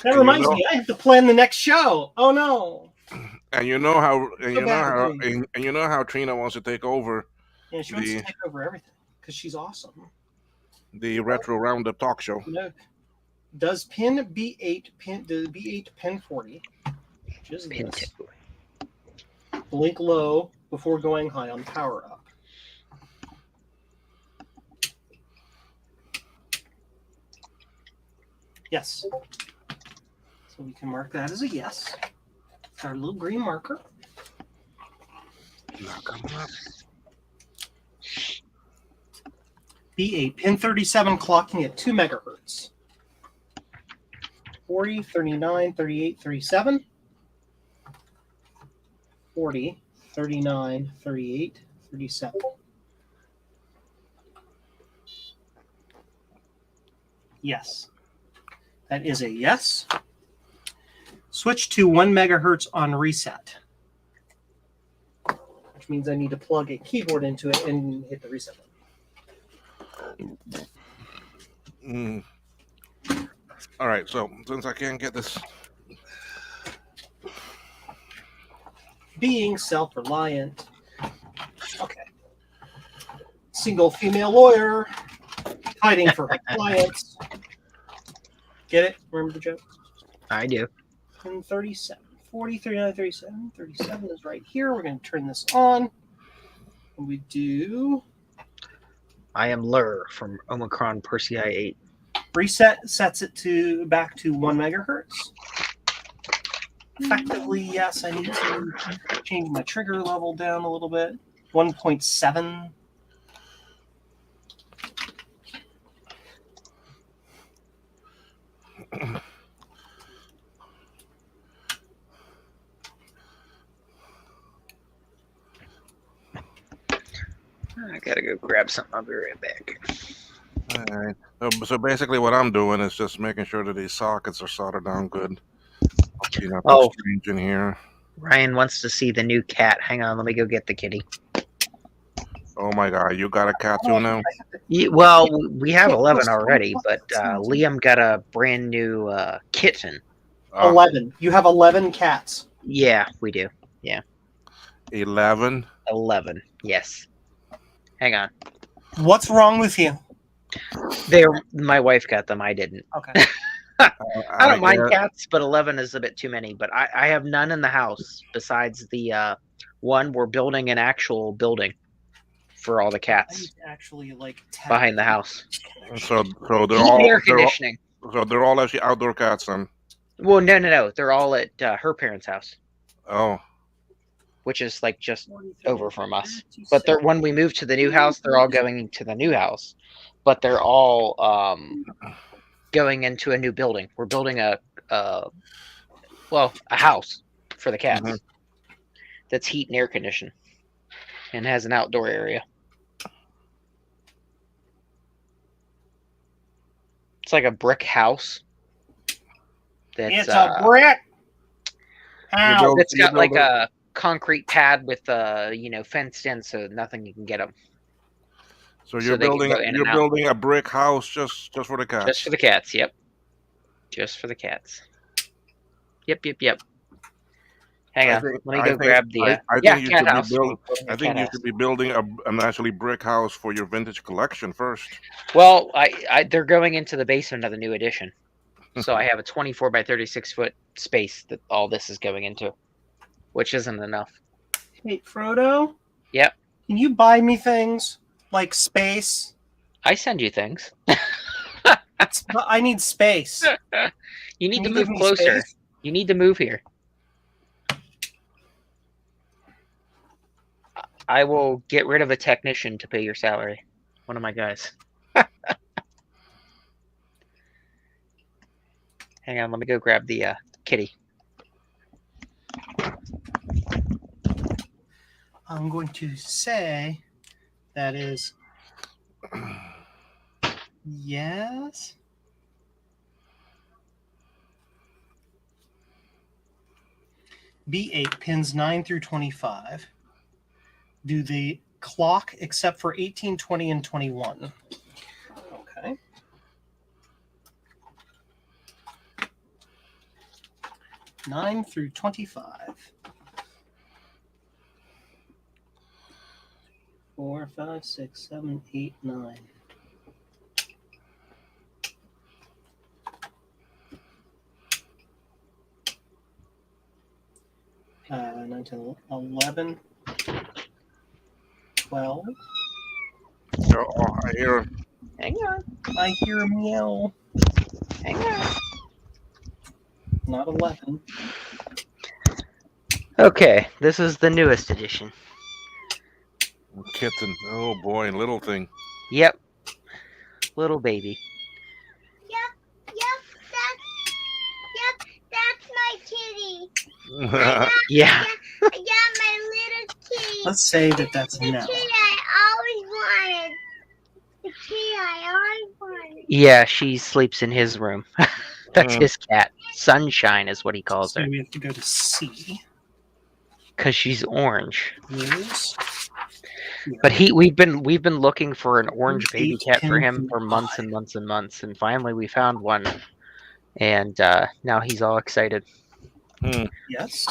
That reminds me, I have to plan the next show. Oh no! And you know how, bad, and you know how Trina wants to take over. Yeah, she wants to take over everything because she's awesome. The Retro Roundup talk show. No. Does pin B8 the B8 pin 40? Which is Pin this. 2. Blink low before going high on power up. Yes. So we can mark that as a yes. It's our little green marker. Not coming up. B8 pin 37 clocking at 2 megahertz. 40, 39, 38, 37. 40, 39, 38, 37. Yes. That is a yes. Switch to 1 megahertz on reset. Which means I need to plug a keyboard into it and hit the reset button. All right, so since I can't get this. Being self-reliant. Okay. Single female lawyer. Hiding for her clients. Get it? Remember the joke? I do. And 37. 40, 39, 37. 37 is right here. We're going to turn this on. And we do... I am Lur from Omicron Persei 8. Reset sets it to back to 1 megahertz. Effectively, yes, I need to change my trigger level down a little bit. 1.7. I gotta go grab something. I'll be right back. All right. So basically, what I'm doing is just making sure that these sockets are soldered down good. Hopefully nothing Oh. strange in here. Ryan wants to see the new cat. Hang on, let me go get the kitty. Oh my God, you got a cat too now? Well, we have 11 already, but Liam got a brand new kitten. 11. You have 11 cats. Yeah, we do. 11. 11. Yes. Hang on. What's wrong with you? My wife got them. I didn't. Okay. I don't mind cats, but 11 is a bit too many. But I have none in the house besides the one. We're building an actual building for all the cats Actually, like behind the house. So they're Heat all and air conditioning. they're all actually outdoor cats then. Well, no. They're all at her parents' house, Oh, which is like just over from us. But when we move to the new house, they're all going to the new house. But they're all going into a new building. We're building a house for the cats that's heat and air conditioned and has an outdoor area. It's like a brick house. It's a brick house. It's got like a concrete pad with fenced in, so nothing you can get them. so you're building a brick house just for the cats. Just for the cats. Yep. Just for the cats. Yep. Hang on. Let me go grab the cat house. I think you should be building an actually brick house for your vintage collection first. Well, they're going into the basement of the new addition. So I have a 24 by 36 foot space that all this is going into, which isn't enough. Hey, Frodo? Yep. Can you buy me things like space? I send you things. I need space. You need to Can you move give me closer. space? You need to move here. I will get rid of a technician to pay your salary. One of my guys. Hang on, let me go grab the kitty. I'm going to say that is yes. B8 pins 9 through 25 do the clock except for 18, 20, and 21. Okay. Nine through 25. 4, 5, 6, 7, 8, 9. Uh, 9, 10, 11, 12. Oh, I hear. Hang on. I hear a meow. Hang on. Not 11. Okay, this is the newest edition. Kitten. Oh boy, little thing. Yep. Little baby. That's my kitty. Yeah. I got my little kitty. Let's say that that's The no. kitty I always wanted. The kitty I always wanted. Yeah, she sleeps in his room. That's Mm. his cat. Sunshine is what he calls So her. we have to go to C. Because she's orange. Is But we've been looking for an orange baby cat for him 8, for months and months and months, and finally we found one. And now he's all excited. yes.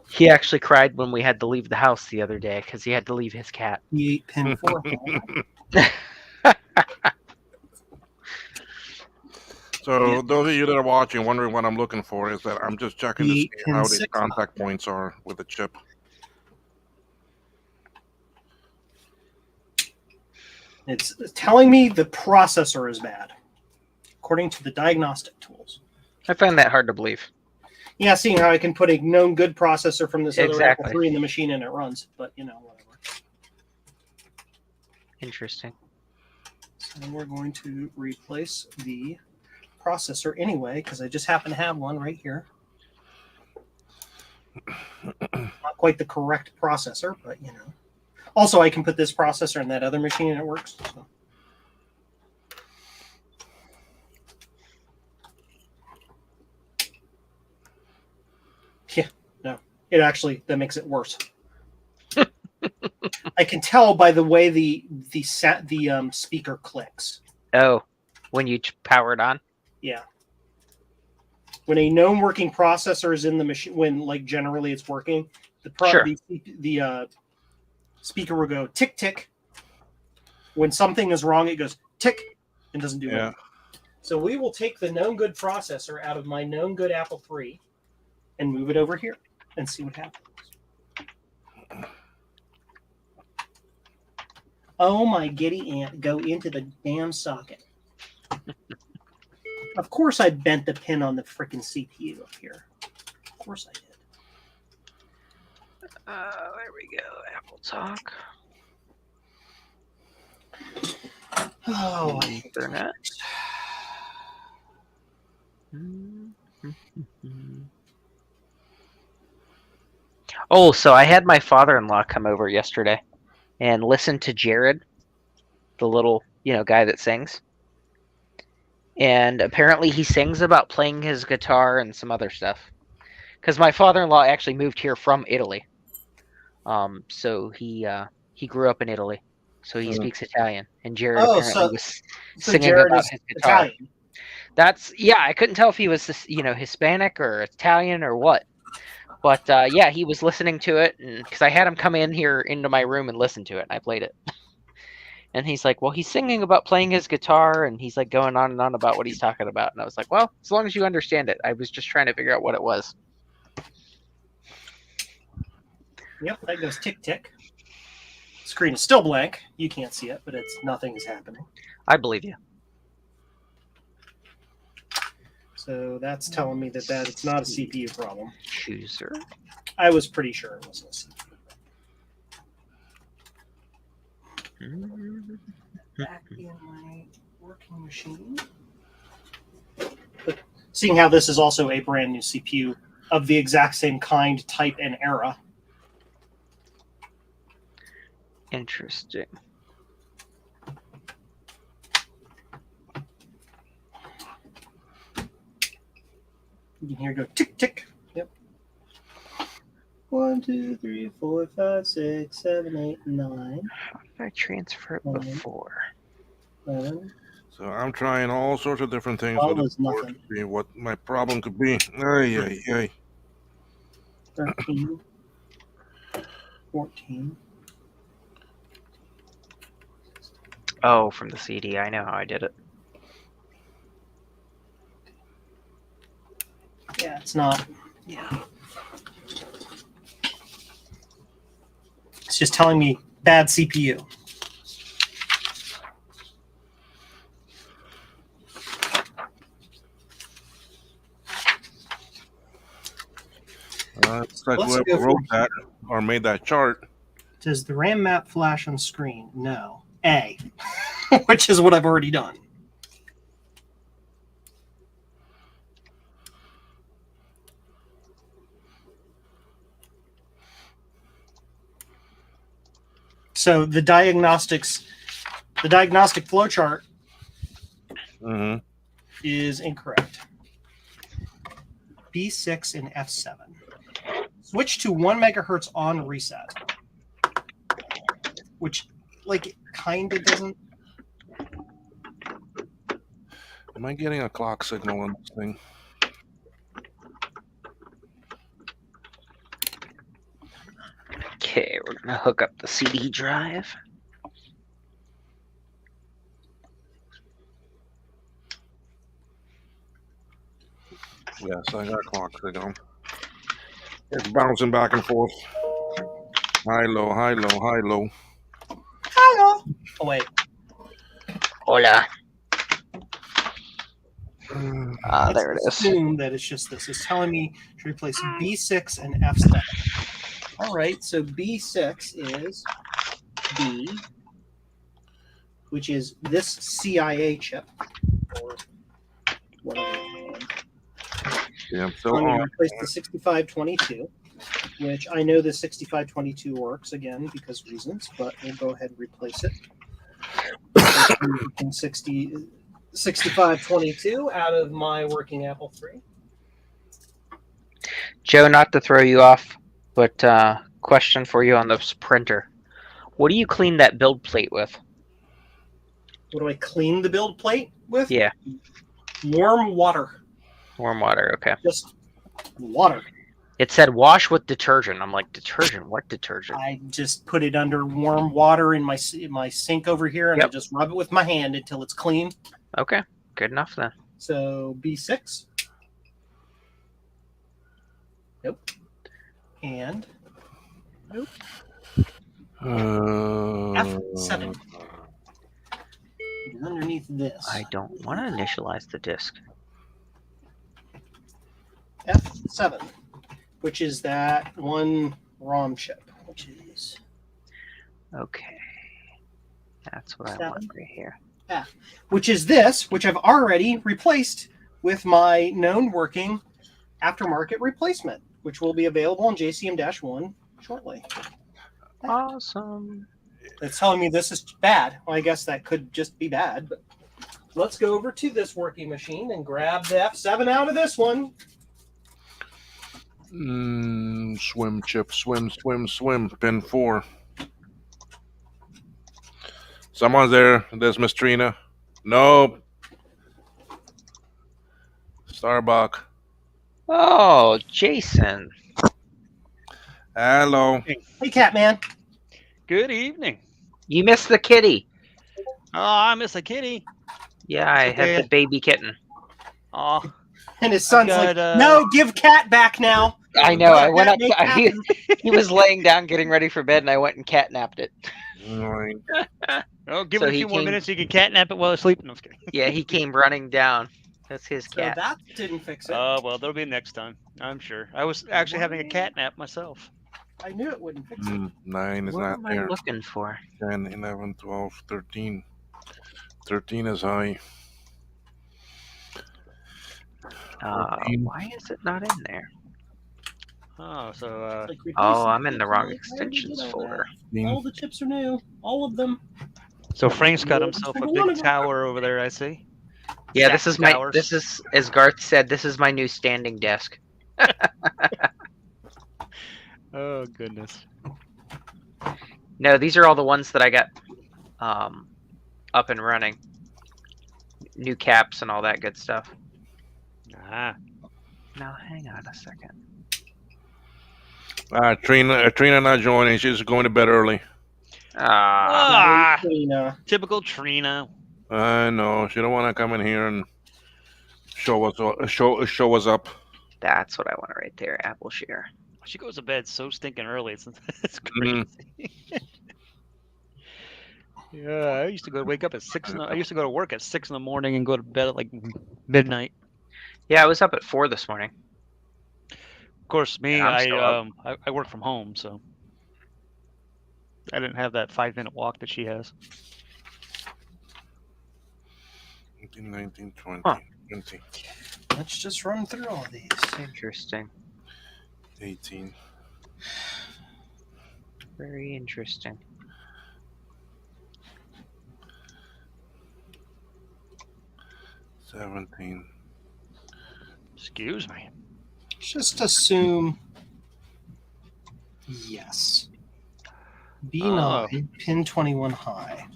He actually cried when we had to leave the house the other day because he had to leave his cat. B8 pin 4. So those of you that are watching, wondering what I'm looking for, is that I'm just checking to see B8 how pin the 6. contact points are with the chip. It's telling me the processor is bad, according to the diagnostic tools. I find that hard to believe. Yeah, seeing how I can put a known good processor from this other Exactly. Apple III in the machine and it runs, but whatever. Interesting. So we're going to replace the processor anyway, because I just happen to have one right here. Not quite the correct processor, but Also, I can put this processor in that other machine and it works. So. Yeah, no. That makes it worse. I can tell by the way the speaker clicks. Oh, when you power it on? Yeah. When a known working processor is in the machine, when generally it's working, the speaker will go tick tick. When something is wrong, it goes tick and doesn't do anything. So we will take the known good processor out of my known good Apple III and move it over here and see what happens. Oh my giddy aunt, go into the damn socket. Of course I bent the pin on the freaking CPU up here. Of course I did. There we go. Apple Talk. Oh, Internet. Oh, so I had my father-in-law come over yesterday and listen to Jared, the little, guy that sings. And apparently he sings about playing his guitar and some other stuff. Because my father-in-law actually moved here from Italy. So he grew up in Italy. So he speaks Italian. And Jared apparently was singing Jared about is his guitar. Italian. I couldn't tell if he was, Hispanic or Italian or what. But he was listening to it because I had him come in here into my room and listen to it, and I played it. And he's like, well, he's singing about playing his guitar, and he's like going on and on about what he's talking about. And I was like, well, as long as you understand it. I was just trying to figure out what it was. Yep, that goes tick tick. Screen is still blank. You can't see it, but nothing is happening. I believe you. So that's telling me that it's not a CPU problem. Chooser. I was pretty sure it wasn't a CPU. Back in my working machine. But seeing how this is also a brand new CPU of the exact same kind, type, and era. Interesting. You can hear it go tick tick. Yep. 1, 2, 3, 4, 5, 6, 7, 8, 9, How did I transfer it Mhm. before? 11, So I'm trying all sorts of different things 12 with is the board nothing. to see what my problem could be. Ay, ay, ay. 13, 14. Oh, from the CD. I know how I did it. Yeah, it's not. Yeah. It's just telling me bad CPU. It's like Let's whoever go for wrote that or made that chart. Does the RAM map flash on screen? No. A, which is what I've already done. So the diagnostic flowchart Mm-hmm. is incorrect. B6 and F7. Switch to 1 megahertz on reset. Which, like, kind of doesn't. Am I getting a clock signal on this thing? Okay, we're gonna hook up the CD drive. Yes, I got a clock signal. It's bouncing back and forth. High, low, high, low, high, low. Hello. Oh, wait. Hola. Ah, Let's there it is. assume that it's just this. It's telling me to replace B6 and F7. All right, so B6 is B, which is this CIA chip, or whatever. Yeah, I'm still I'm going to on. replace the 6522, which I know the 6522 works again because reasons, but we'll go ahead and replace it. 6522 out of my working Apple III. Joe, not to throw you off, but question for you on the printer. What do you clean that build plate with? What do I clean the build plate with? Yeah. Warm water. Warm water, okay. Just water. It said wash with detergent. I'm like, detergent? What detergent? I just put it under warm water in my sink over here, and I Yep. just rub it with my hand until it's clean. Okay, good enough then. So B6. Nope. And F7. It is underneath this. I don't want to initialize the disk. F7, which is that one ROM chip, which is Okay. That's what I Seven. want right here. which is this, which I've already replaced with my known working aftermarket replacement, which will be available on JCM-1 shortly. Awesome. It's telling me this is bad. Well, I guess that could just be bad, but let's go over to this working machine and grab the F7 out of this one. Swim, chip, swim, swim, swim. Pin 4. Someone's there. There's Miss Trina. Nope. Starbuck. Oh, Jason. Hello. Hey, Catman. Good evening. You missed the kitty. Oh, I miss a kitty. Yeah, I have Yeah. the baby kitten. Oh, And his son's got, like, no, give Cat back now. I know. I Let went that up. make happen. He was laying down getting ready for bed, and I went and catnapped it. Right. well, give So it a he few more came- minutes so you can catnap it while it's sleeping. No, I'm just kidding. Yeah, he came running down. That's his So cat. that didn't fix it. Oh, well, there'll be next time. I'm sure. I was actually having a cat nap myself. I knew it wouldn't fix it. 9 is What not am I there. looking for? 10, 11, 12, 13. 13 is high. 14. Why is it not in there? Oh, so, Like, replace Oh, the I'm in the chips. wrong I'm like, why did you extensions do all folder. that? All the chips are new. All of them. so Frank's got Yeah, himself a every one big of them. tower over there, I see. Yeah, Stacked this is my. towers. This is, as Garth said, this is my new standing desk. Oh goodness. No, these are all the ones that I got up and running. New caps and all that good stuff. Ah. Now, hang on a second. Trina not joining. She's going to bed early. Ah, Typical Trina. I know. She don't want to come in here and show us up. that's what I want right there. Apple share. She goes to bed so stinking early. It's crazy. Yeah, I used to wake up at 6. I used to go to work at 6 in the morning and go to bed at like midnight. Yeah, I was up at 4 this morning. Of course, me, Yeah, I'm still up. I work from home, so I didn't have that 5-minute walk that she has. 18, 19, 20, Huh. 20, Let's just run through all these. Interesting. 18. Very interesting. 17. Excuse me. Just assume yes. B9, pin 21 high.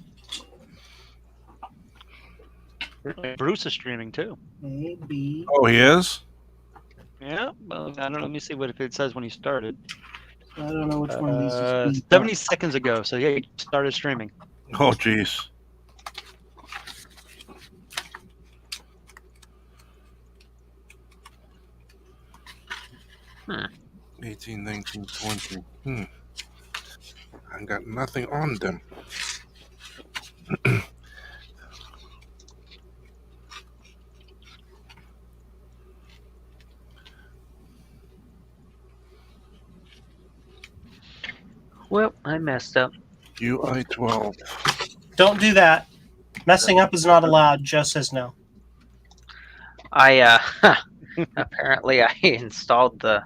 Bruce is streaming too. A, B. Oh, he is? Yeah. Well, I don't know. Let me see what if it says when he started. I don't know which one of these is B9. 70 seconds ago. So yeah, he started streaming. Oh, jeez. Hmm. 18, 19, 20. I got nothing on them. Well, I messed up. UI 12. Don't do that. Messing up is not allowed. Joe says no. I apparently I installed the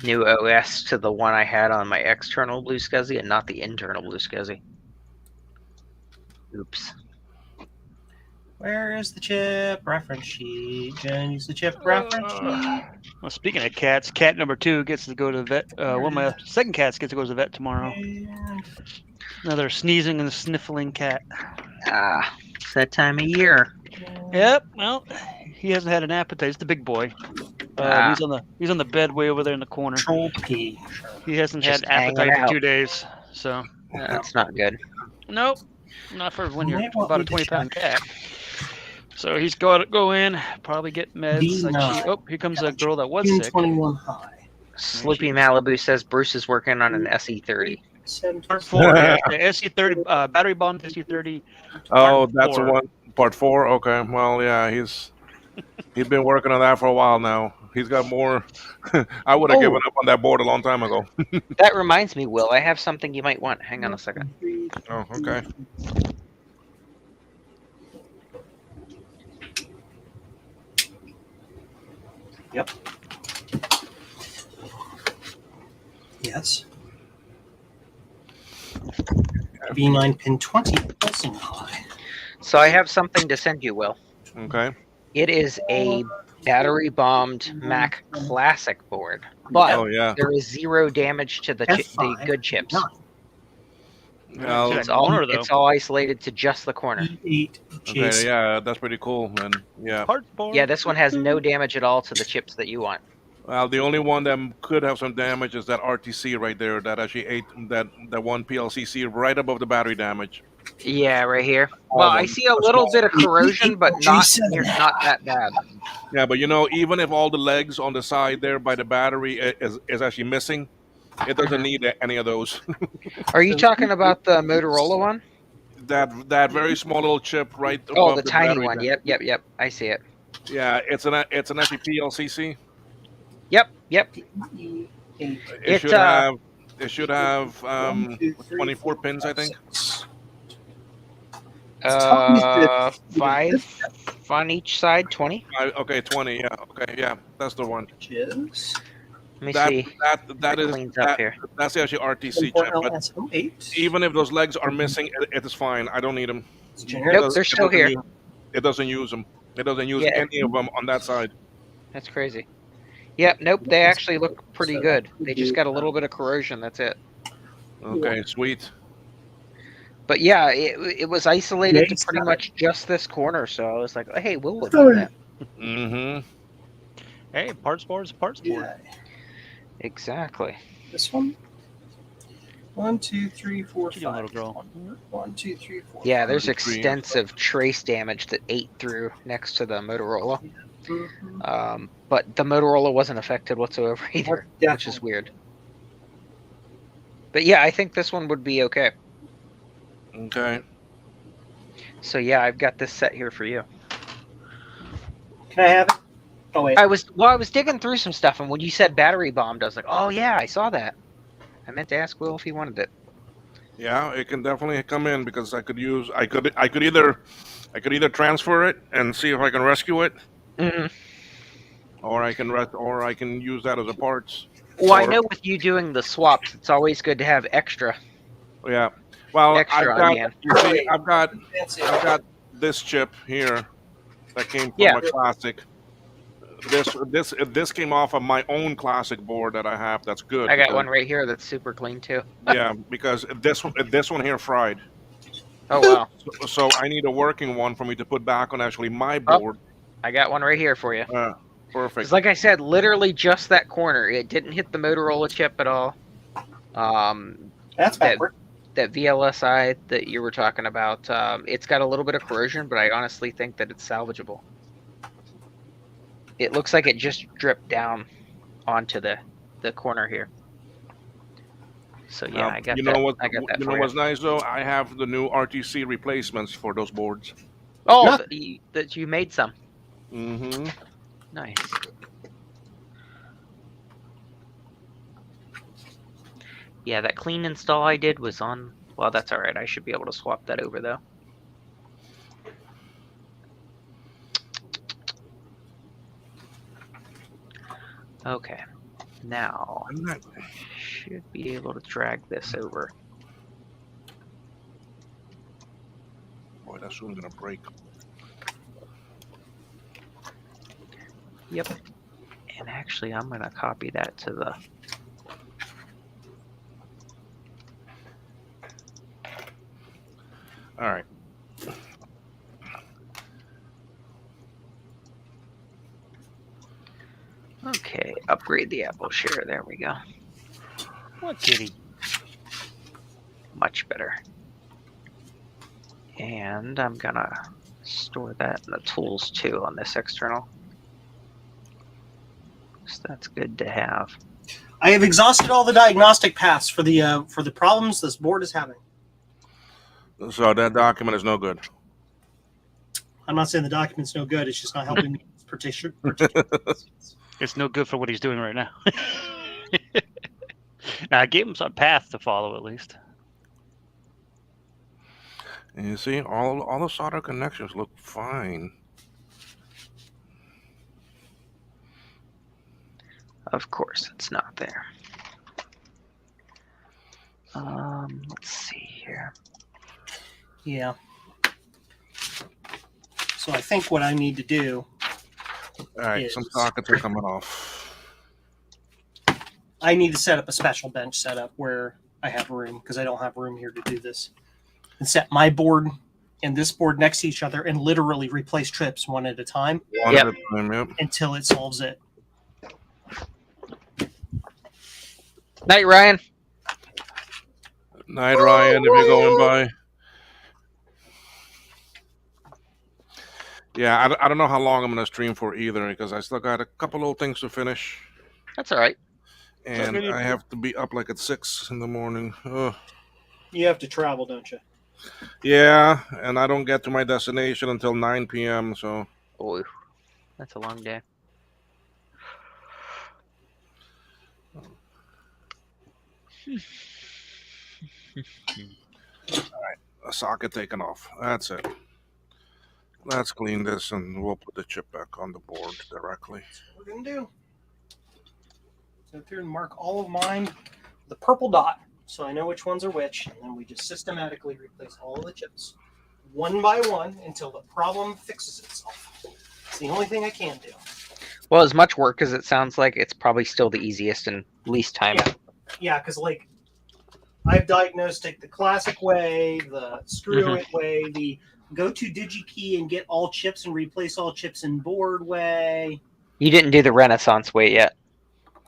new OS to the one I had on my external Blue SCSI and not the internal Blue SCSI. Oops. Where is the chip reference sheet? Jen, use the chip reference sheet. Well, speaking of cats, cat number 2 gets to go to the vet. One of my second cats gets to go to the vet tomorrow. And Another sneezing and sniffling cat. Ah, it's that time of year. Yep. Well, he hasn't had an appetite. It's the big boy. Ah. He's on the bed way over there in the corner. Control P. He hasn't Just had appetite hanging for out. 2 days. So That's not good. nope, not for when you're May want about a me to 20-pound cat. So he's got to go in, probably get meds. B9. Oh, here comes a girl that was Pin sick. 21 high. Sloopy Malibu says Bruce is working on an SE30. 17. Part 4, yeah, the SE30 battery bond SE30. Oh, Part that's the 4. one. Part 4? Okay. Well, yeah, he's been working on that for a while now. He's got more. I would have Oh. given up on that board a long time ago. That reminds me, Will, I have something you might want. Hang on a second. Oh, okay. Yep. Yes. B9 pin 20 pulsing high. So I have something to send you, Will. Okay. It is a battery bombed Mac Classic board, but Oh, yeah. there is 0 damage to the the F5, good chips. Nine. Well, Check. It's all corner, though. it's all isolated to just the corner. E8 okay, Jason. yeah, that's pretty cool. And yeah. Part 4. Yeah, this one has no damage at all to the chips that you want. Well, the only one that could have some damage is that RTC right there. That actually ate that one PLCC right above the battery damage. Yeah, right here. Well, I them. see a little bit of corrosion, but not that bad. Yeah, but even if all the legs on the side there by the battery is actually missing, it doesn't need any of those. Are you talking about the Motorola one? that very small little chip right Oh, above the tiny battery one. there. Yep. I see it. Yeah, it's an actually PLCC. Yep. E8. It should have 24 pins, I think. 5 on each side, 20. Okay, 20. Yeah, okay, yeah, that's the one. Chips. Let me That see. that is Cleans up here. that's actually RTC chip. But LS08. even if those legs are missing, it is fine. I don't need them. It's generic. Nope, they're still here. It doesn't use them. It doesn't use Yeah. any of them on that side. That's crazy. Yep. Nope. They actually look pretty good. They just got a little bit of corrosion. That's it. Okay, sweet. But yeah, it was isolated to Nice pretty guy. much just this corner. So I was like, oh, hey, we'll do that. Mm-hmm. Hey, parts board is parts board. Yeah. Exactly. This one. 1, 2, 3, 4, What you doing, 5. little girl? 1, 2, 3, 4. Yeah, there's 1, 2, 3. extensive trace damage that ate through next to the Motorola. But the Motorola wasn't affected whatsoever either, which is weird. But yeah, I think this one would be okay. Okay. So yeah, I've got this set here for you. Can I have it? Oh wait. I was digging through some stuff, and when you said battery bombed, I was like, oh yeah, I saw that. I meant to ask Will if he wanted it. Yeah, it can definitely come in because I could either transfer it and see if I can rescue it, Mm-hmm. or I can use that as a parts. Well, I Or- know with you doing the swaps, it's always good to have extra. Yeah. Well, Extra I've got, again. you see, I've got Fancy. this chip here that came from Yeah. a classic. This came off of my own classic board that I have. That's good. I got because- one right here that's super clean too. Yeah, because this one here fried. Oh wow, So I need a working one for me to put back on actually my Oh. board. I got one right here for you. Perfect. Because like I said, literally just that corner. It didn't hit the Motorola chip at all. That's backward. That VLSI that you were talking about, it's got a little bit of corrosion, but I honestly think that it's salvageable. It looks like it just dripped down onto the corner here. So yeah, I got you that. know what? I got that You for know you. what's nice though? I have the new RTC replacements for those boards. Oh, Yeah. that you made some. Mm-hmm. Nice. Yeah, that clean install I did was on. Well, that's all right. I should be able to swap that over though. Okay. Now I'm not. should be able to drag this over. Boy, that's soon gonna break. Yep. And actually, I'm gonna copy that to the. All right. Okay, upgrade the Apple share. There we go. What kitty? Much better. And I'm gonna store that in the tools too on this external. So that's good to have. I have exhausted all the diagnostic paths for the problems this board is having. So that document is no good. I'm not saying the document's no good. It's just not helping me. Particular. It's no good for what he's doing right now. Now, I gave him some path to follow at least. And you see, all the solder connections look fine. Of course, it's not there. Let's see here. Yeah. So I think what I need to do, All right, some Yes. sockets are coming off. I need to set up a special bench setup where I have room because I don't have room here to do this. And set my board and this board next to each other and literally replace trips one at a time One Yep. at a time, yep. until it solves it. Night, Ryan. Night, Ryan, if you're going by. Yeah, I don't know how long I'm going to stream for either because I still got a couple little things to finish. That's all right. And I have to be up like at 6 in the morning. Ugh. You have to travel, don't you? Yeah, and I don't get to my destination until 9 p.m. So Oh, that's a long day. a socket taken off. That's it. Let's clean this and we'll put the chip back on the board directly. That's what we're gonna do. Go through and mark all of mine with a purple dot so I know which ones are which, and then we just systematically replace all of the chips one by one until the problem fixes itself. It's the only thing I can do. Well, as much work as it sounds like, it's probably still the easiest and least time. Yeah, because like I've diagnosed it the classic way, the screw it way, the go to DigiKey and get all chips and replace all chips in board way. You didn't do the Renaissance way yet.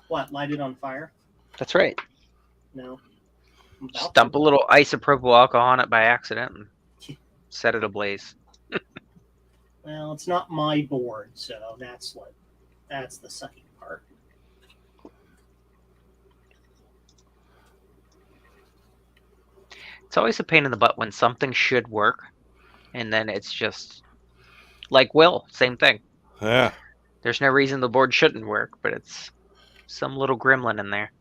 What, light it on fire? That's right. No. I'm Just about dump to. a little isopropyl alcohol on it by accident and set it ablaze. Well, it's not my board, so that's the sucky part. It's always a pain in the butt when something should work, and then it's just like Will, same thing. Yeah. There's no reason the board shouldn't work, but it's some little gremlin in there.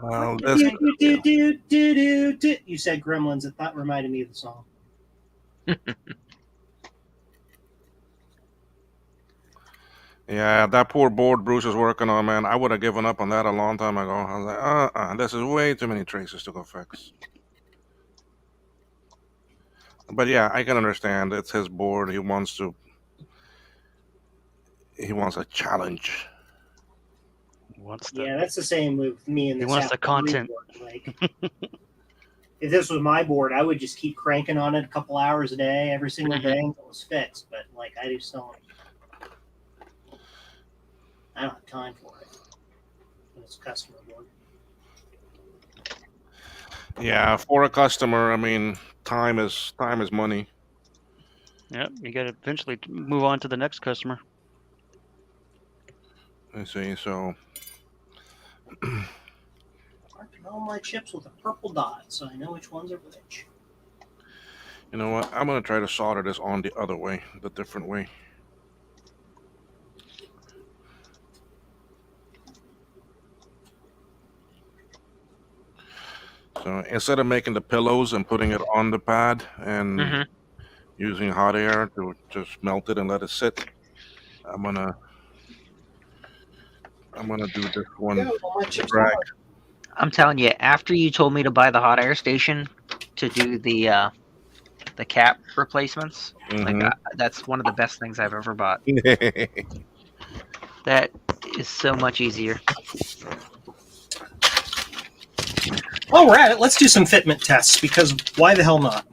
Well, this. You said Gremlins. It that reminded me of the song. Yeah, that poor board Bruce is working on, man. I would have given up on that a long time ago. I was like, this is way too many traces to go fix. But yeah, I can understand. It's his board. He wants a challenge. Yeah, that's the same with me and He the wants the content. board. Like, if this was my board, I would just keep cranking on it a couple hours a day, every single day until it was fixed. But like, I just don't. I don't have time for it. It's a customer board. Yeah, for a customer, I mean, time is money. Yeah, you got to eventually move on to the next customer. I see. So, Marking all my chips with a purple dot, so I know which ones are which. you know what? I'm gonna try to solder this on the other way, the different way. So instead of making the pillows and putting it on the pad and using hot air to just melt it and let it sit, I'm gonna do this one. Yeah, all my chips Drag. are. I'm telling you, after you told me to buy the hot air station to do the cap replacements, Mhm. that's one of the best things I've ever bought. That is so much easier. While we're at it, let's do some fitment tests because why the hell not?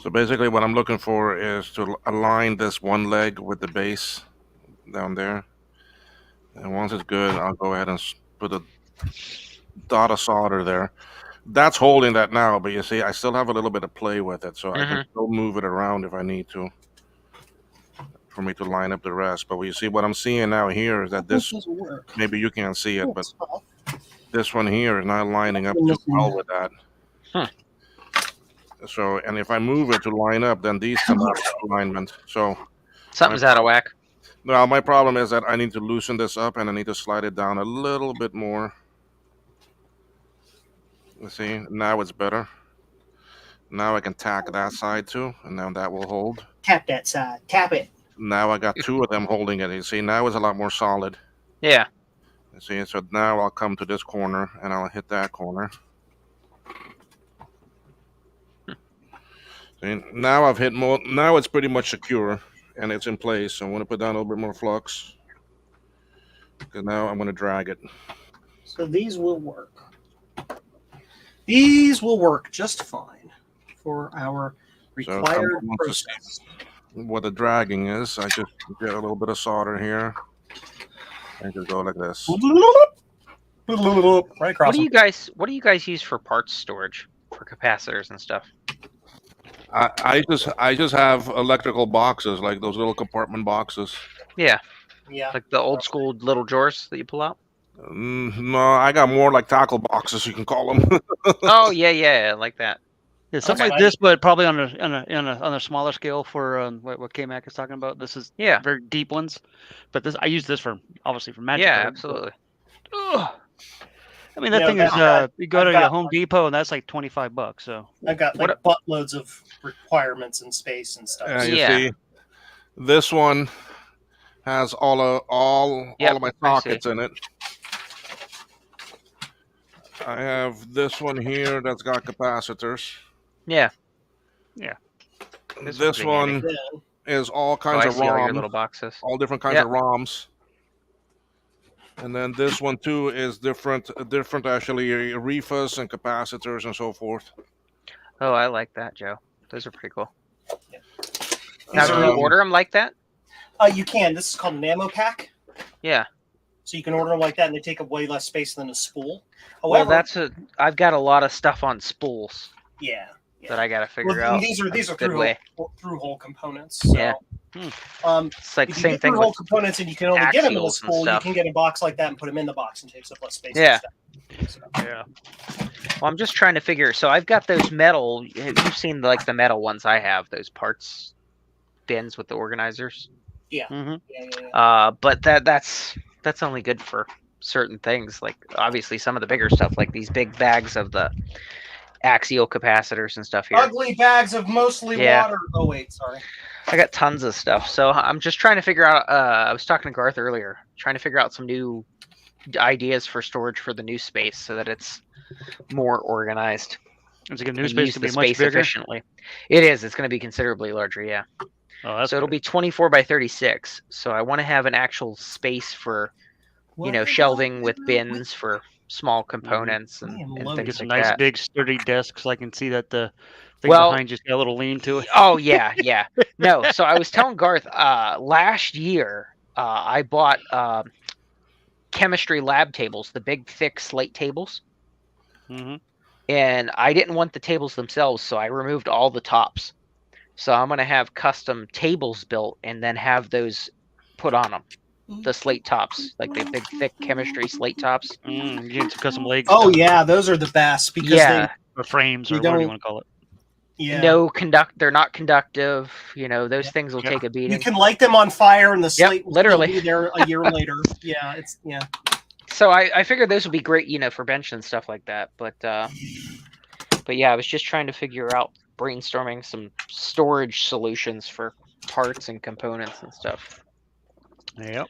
So basically, what I'm looking for is to align this one leg with the base down there. And once it's good, I'll go ahead and put a dot of solder there. That's holding that now, but you see, I still have a little bit of play with it, so I can still move it around if I need to, for me to line up the rest. But you see, what I'm seeing now here is that this, doesn't work. maybe you can't see it, but this one here is not lining up too well with that. So, and if I move it to line up, then these come out of alignment. So, Something's out of whack. now my problem is that I need to loosen this up and I need to slide it down a little bit more. You see, now it's better. Now I can tack that side too, and now that will hold. Tap that side. Tap it. Now I got two of them holding it. You see, now it's a lot more solid. Yeah. You see, so now I'll come to this corner and I'll hit that corner. See, now I've hit more. Now it's pretty much secure and it's in place. So I'm going to put down a little bit more flux because now I'm going to drag it. So these will work. These will work just fine for our So required someone wants to process. see what the dragging is. I just get a little bit of solder here and just go like this. Right across. What do you guys use for parts storage for capacitors and stuff? I just have electrical boxes, like those little compartment boxes. Yeah, Yeah. like the old school little drawers that you pull out. No, I got more like tackle boxes, you can call them. Oh yeah, like that. Yeah, something Okay. like this, but probably on a smaller scale for what K-Mac is talking about. This is Yeah. very deep ones, but this I use this for obviously for magic. Yeah, cards, absolutely. Ugh. I mean that Yeah, thing I've is got- you go I've to got your Home Depot and that's like $25. So I got like buttloads of requirements and space and stuff. Yeah, you Yeah. see, this one has all Yep, of my I see. sockets in it. I have this one here that's got capacitors. Yeah. This, This one's pretty handy. one Then is all Oh, kinds I of see all your ROMs, little boxes. all different kinds Yep. of ROMs. And then this one too is different actually refus and capacitors and so forth. Oh, I like that, Joe. Those are pretty cool. these Now, can are, you order them like that? you can. This is called an ammo pack. Yeah. So you can order them like that, and they take up way less space than a spool. Well, However, I've got a lot of stuff on spools yeah. that I got to figure Well, out. these are a good way. through hole components. So, Yeah. It's like if the you same get thing through hole with components, and you can only get them in the axials and spool, you stuff. can get a box like that and put them in the box, and takes up less space. Yeah. And stuff. So, Yeah. Well, I'm just trying to figure. So I've got those metal. You've seen like the metal ones I have, those parts bins with the organizers. Mm-hmm. yeah. But that's only good for certain things. Like obviously some of the bigger stuff, like these big bags of the axial capacitors and stuff here. Ugly bags of mostly Yeah. water. Oh wait, sorry. I got tons of stuff. So I'm just trying to figure out. I was talking to Garth earlier, trying to figure out some new ideas for storage for the new space so that it's more organized. Is it going to and new space use to the be much space bigger? efficiently. It is. It's going to be considerably larger. Yeah. Oh, that's So it'll good. be 24 by 36. So I want to have an actual space for, shelving with bins for small components and, I am and loaded. Get things some like nice that. big sturdy desks. I can see that the thing Well- behind you's got a little lean to it. Oh yeah, yeah. No, so I was telling Garth last year I bought chemistry lab tables, the big thick slate tables, Mm-hmm. and I didn't want the tables themselves, so I removed all the tops. So I'm gonna have custom tables built and then have those put on them. The slate tops, like the big thick chemistry slate tops. You get some custom legs. Oh yeah, those are the best because Yeah, Or frames, or You whatever you don't- want to call it. they're not conductive. Those Yeah. things will Yeah. take a beating. you can light them on fire and the Yep, slate will literally. still be there a year later. Yeah, it's So I figured those would be great, for bench and stuff like that. But yeah, I was just trying to figure out brainstorming some storage solutions for parts and components and stuff. Yep.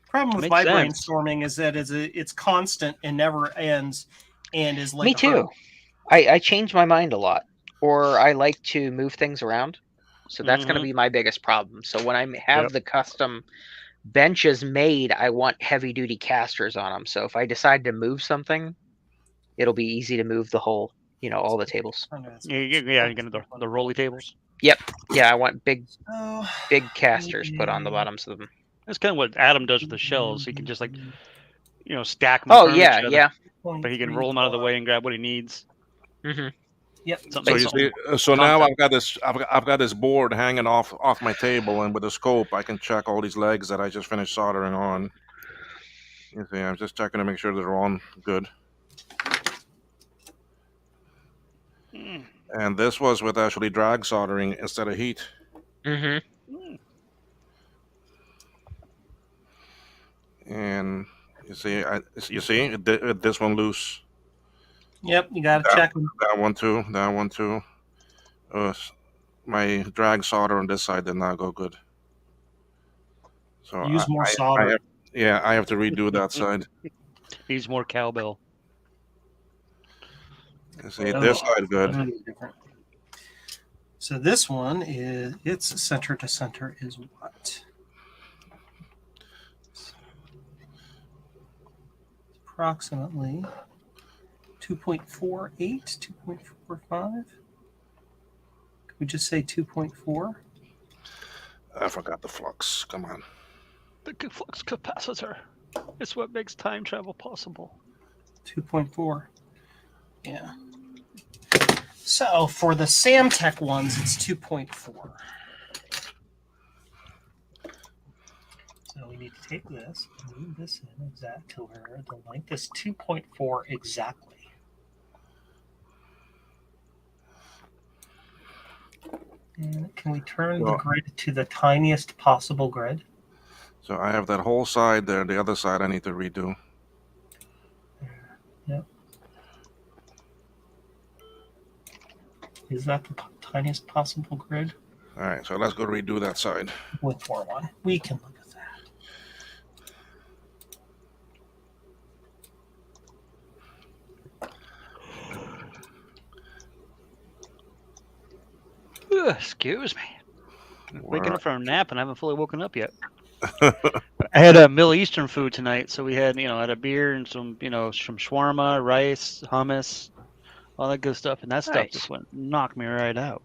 problem with Makes my sense. brainstorming is that it's constant and never ends, and is like Me a too. hurdle. I change my mind a lot, or I like to move things around. So that's going to Mhm. be my biggest problem. So when I have Yep. the custom benches made, I want heavy duty casters on them. So if I decide to move something, it'll be easy to move the whole, all the tables. Yeah, you're gonna the rolly tables. Yeah, I want big Oh, casters put on the bottoms of them. That's kind of what Adam does with the shells. He can just stack them. Oh yeah, yeah. But he can roll them out of the way and grab what he needs. hmm Yep. Something So you like see, so now Contact. I've got this board hanging off my table, and with a scope, I can check all these legs that I just finished soldering on. You see, I'm just checking to make sure they're on good. Mm. And this was with actually drag soldering instead of heat. hmm And you see, this one loose. Yep, you got to Yeah. check them. That one too. That one too. My drag solder on this side did not go good. So Use more I solder. I have to redo that side. Needs more cowbell. You see, this side good. Really different. So this one is its center to center is what? Approximately 2.48, 2.45. Could we just say 2.4? I forgot the flux. Come on. The flux capacitor. It's what makes time travel possible. 2.4. Yeah. So for the Samtech ones, it's 2.4. So we need to take this, move this in exact to where the length is 2.4 exactly. And can we turn the Well- grid to the tiniest possible grid? So I have that whole side there. The other side I need to redo. Yep. Is that the tiniest possible grid? All right, so let's go redo that side. With 4-1. We can look at that. Excuse me. Waking We're- up from a nap and I haven't fully woken up yet. I had a Middle Eastern food tonight, so we had had a beer and some some shawarma, rice, hummus, all that good stuff, and that stuff Nice. just knocked me right out.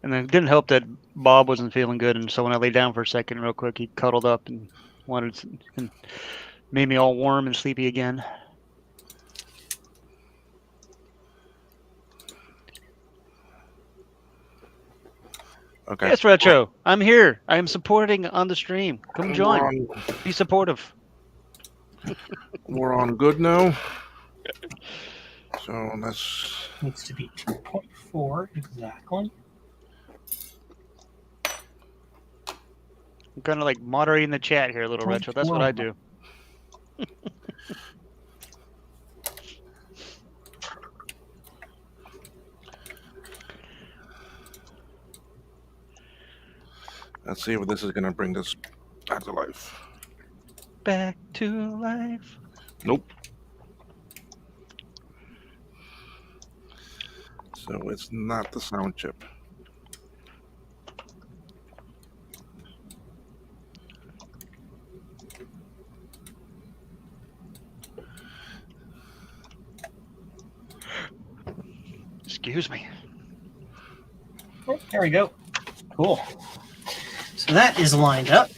And then it didn't help that Bob wasn't feeling good, and so when I lay down for a second, real quick, he cuddled up and and made me all warm and sleepy again. Okay. Yes, Retro, I'm here. I am supporting on the stream. Come join. Be supportive. We're on good now. So that's Needs to be 2.4 exactly. I'm kind of like moderating the chat here, a little Retro. That's what I do. let's see if this is gonna bring this back to life. Back to life. Nope. So it's not the sound chip. Excuse me. Oh, there we go. Cool. So that is lined up.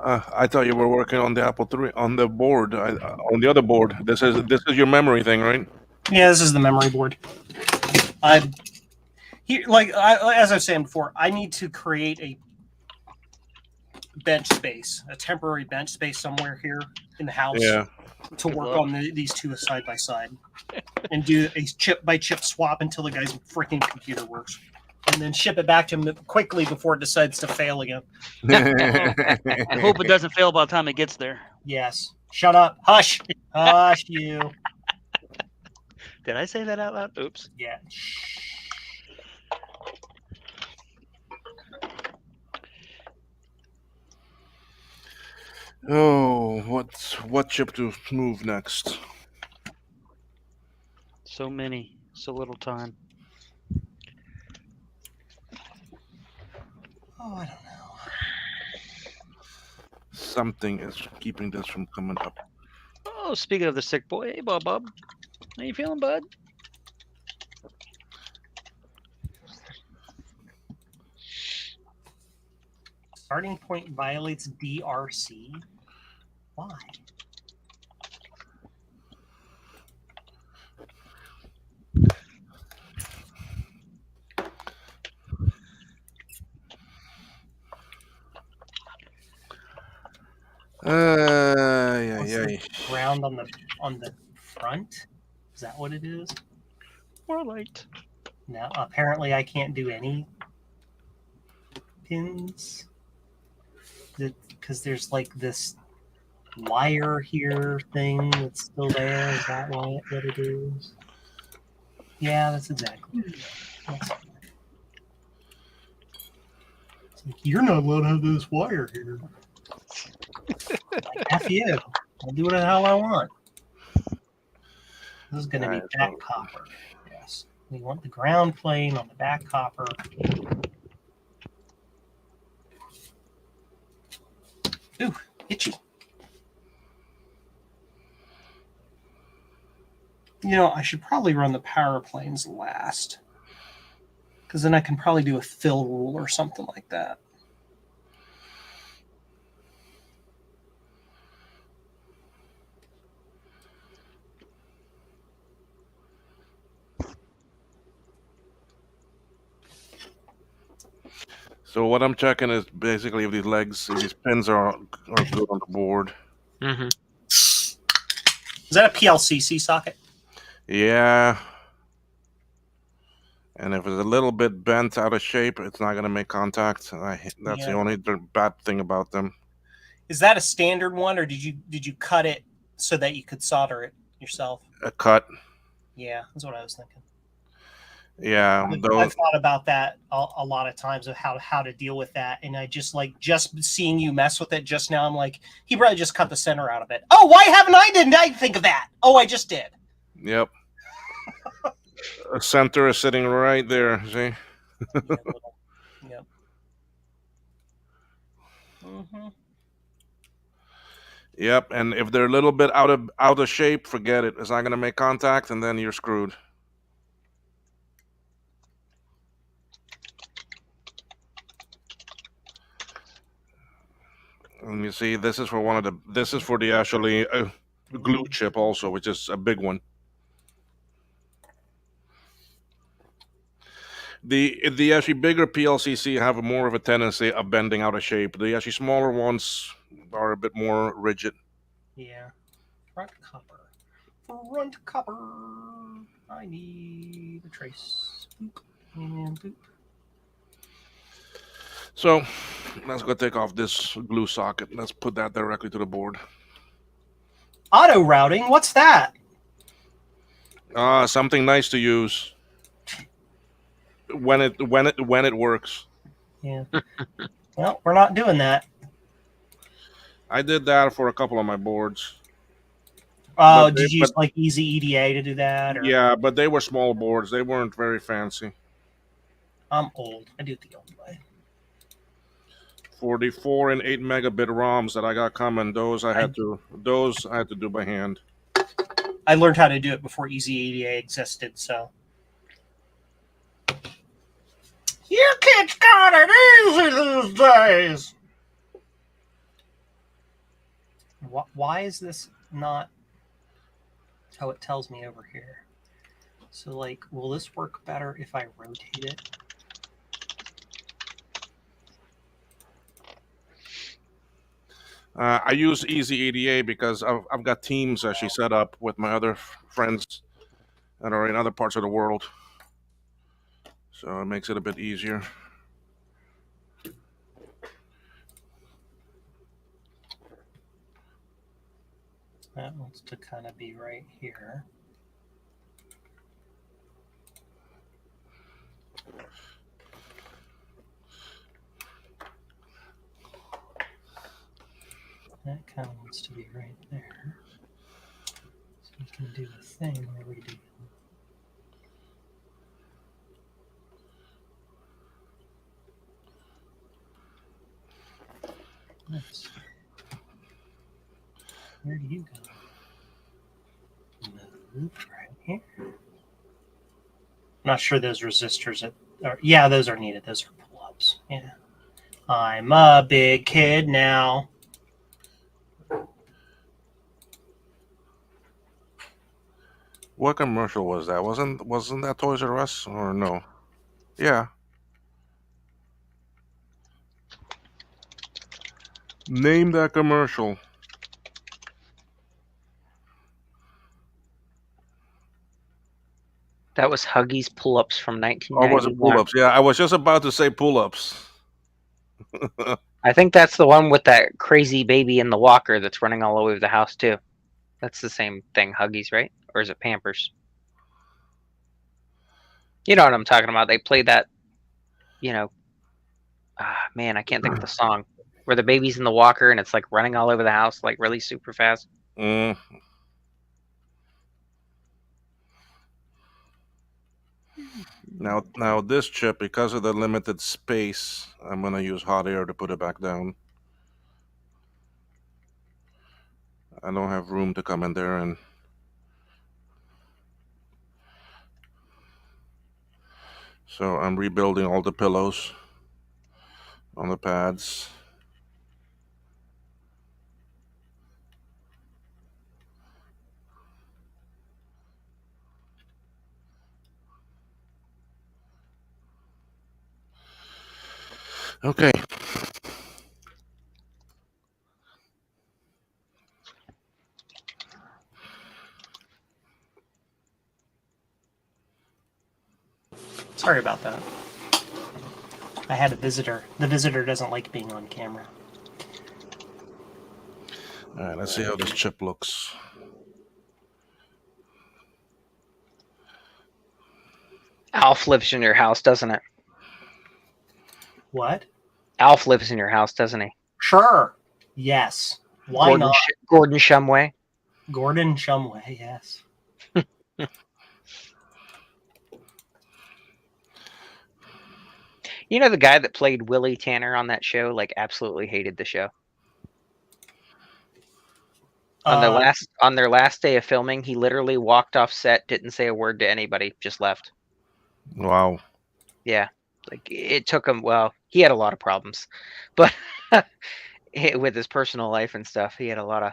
I thought you were working on the Apple III on the board. On the other board. This is your memory thing, right? Yeah, this is the memory board. As I was saying before, I need to create a bench space, a temporary bench space somewhere here in the house Yeah. to work on these two side by side and do a chip by chip swap until the guy's freaking computer works. And then ship it back to him quickly before it decides to fail again. I hope it doesn't fail by the time it gets there. Yes. Shut up. Hush. Hush, you. Did I say that out loud? Oops. Yeah. Oh, what chip to move next? So many, so little time. Oh, I don't know. Something is keeping this from coming up. Oh, speaking of the sick boy, hey, Bob. How you feeling, bud? Starting point violates DRC. Why? Yeah. Ground on the front? Is that what it is? More light. No, apparently I can't do any pins because there's like this wire here thing that's still there. Is that what it is? Yeah, that's exactly it. That's fine. It's like, you're not allowed to have this wire here. Like, F you. I'll do what the hell I want. This is going to be Alright, back so- copper. Yes. We want the ground plane on the back copper. Ooh, itchy. You know, I should probably run the power planes last. Because then I can probably do a fill rule or something like that. So what I'm checking is basically if these pins are good on the board. Mm-hmm. Is that a PLCC socket? Yeah. And if it's a little bit bent out of shape, it's not going to make contact. That's Yeah. the only bad thing about them. Is that a standard one, or did you cut it so that you could solder it yourself? A cut. Yeah, that's what I was thinking. Yeah, I've those. thought about that a lot of times of how to deal with that, and I just seeing you mess with it just now. I'm like, he probably just cut the center out of it. Oh, why haven't didn't I think of that? Oh, I just did. Yep. A center is sitting right there. See. Yep. Mm-hmm. Yep. And if they're a little bit out of shape, forget it. It's not gonna make contact, and then you're screwed. And you see, this is for one of the. This is for the actually glue chip also, which is a big one. The actually bigger PLCC have more of a tendency of bending out of shape. The actually smaller ones are a bit more rigid. Yeah. Front copper. Front copper. I need a trace. Boop. And boop. So let's go take off this glue socket. Let's put that directly to the board. Auto routing. What's that? Something nice to use when it works. Yeah. Well, we're not doing that. I did that for a couple of my boards. Oh, did you use like Easy EDA to do that? Or? Yeah, but they were small boards. They weren't very fancy. I'm old. I do it the old way. For the 4 and 8 megabit ROMs that I got coming, those I had to do by hand. I learned how to do it before Easy EDA existed, so. You kids got it easy these days. Why is this not how it tells me over here? So, like, will this work better if I rotate it? I use Easy EDA because I've got teams actually set up with my other friends that are in other parts of the world. So it makes it a bit easier. That wants to kind of be right here. That kind of wants to be right there. So we can do a thing where we do. Let's see. Where do you go? Move right here. I'm not sure those resistors are. Yeah, those are needed. Those are pull-ups. Yeah. I'm a big kid now. What commercial was that? Wasn't that Toys R Us or no? Yeah. Name that commercial. That was Huggies pull-ups from Or 1991. was it pull-ups? Yeah, I was just about to say pull-ups. I think that's the one with that crazy baby in the walker that's running all over the house too. That's the same thing, Huggies, right? Or is it Pampers? You know what I'm talking about. They played that, man, I can't think of the song. Where the baby's in the walker and it's like running all over the house like really super fast. Mm. Now this chip, because of the limited space, I'm gonna use hot air to put it back down. I don't have room to come in there and so I'm rebuilding all the pillows on the pads. Okay. Sorry about that. I had a visitor. The visitor doesn't like being on camera. All right, let's see how this chip looks. Alf lives in your house, doesn't it? What? Alf lives in your house, doesn't he? Sure. Yes. Why Gordon, not? Gordon Shumway. Gordon Shumway, yes. You know the guy that played Willie Tanner on that show, like absolutely hated the show. On their last day of filming, he literally walked off set, didn't say a word to anybody, just left. Wow. Yeah. Like it took him, well, he had a lot of problems. But with his personal life and stuff, he had a lot of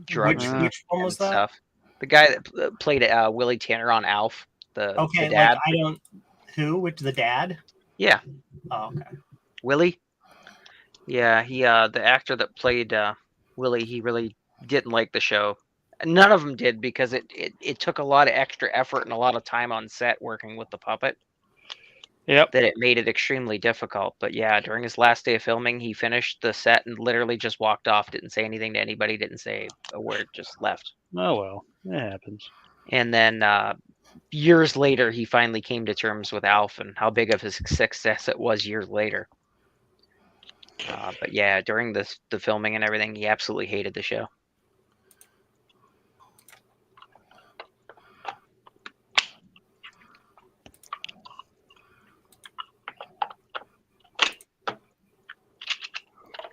drugs and Which one was that? stuff. The guy that played Willie Tanner on Alf, the Okay, dad. like I don't. Who? Which the dad? Yeah, Oh, okay. Willie. Yeah, he the actor that played Willie, he really didn't like the show. None of them did because it took a lot of extra effort and a lot of time on set working with the puppet. Yep. That it made it extremely difficult. But yeah, during his last day of filming, he finished the set and literally just walked off, didn't say anything to anybody, didn't say a word, just left. Oh well, it happens. And then years later, he finally came to terms with Alf and how big of a success it was years later. But yeah, during the filming and everything, he absolutely hated the show.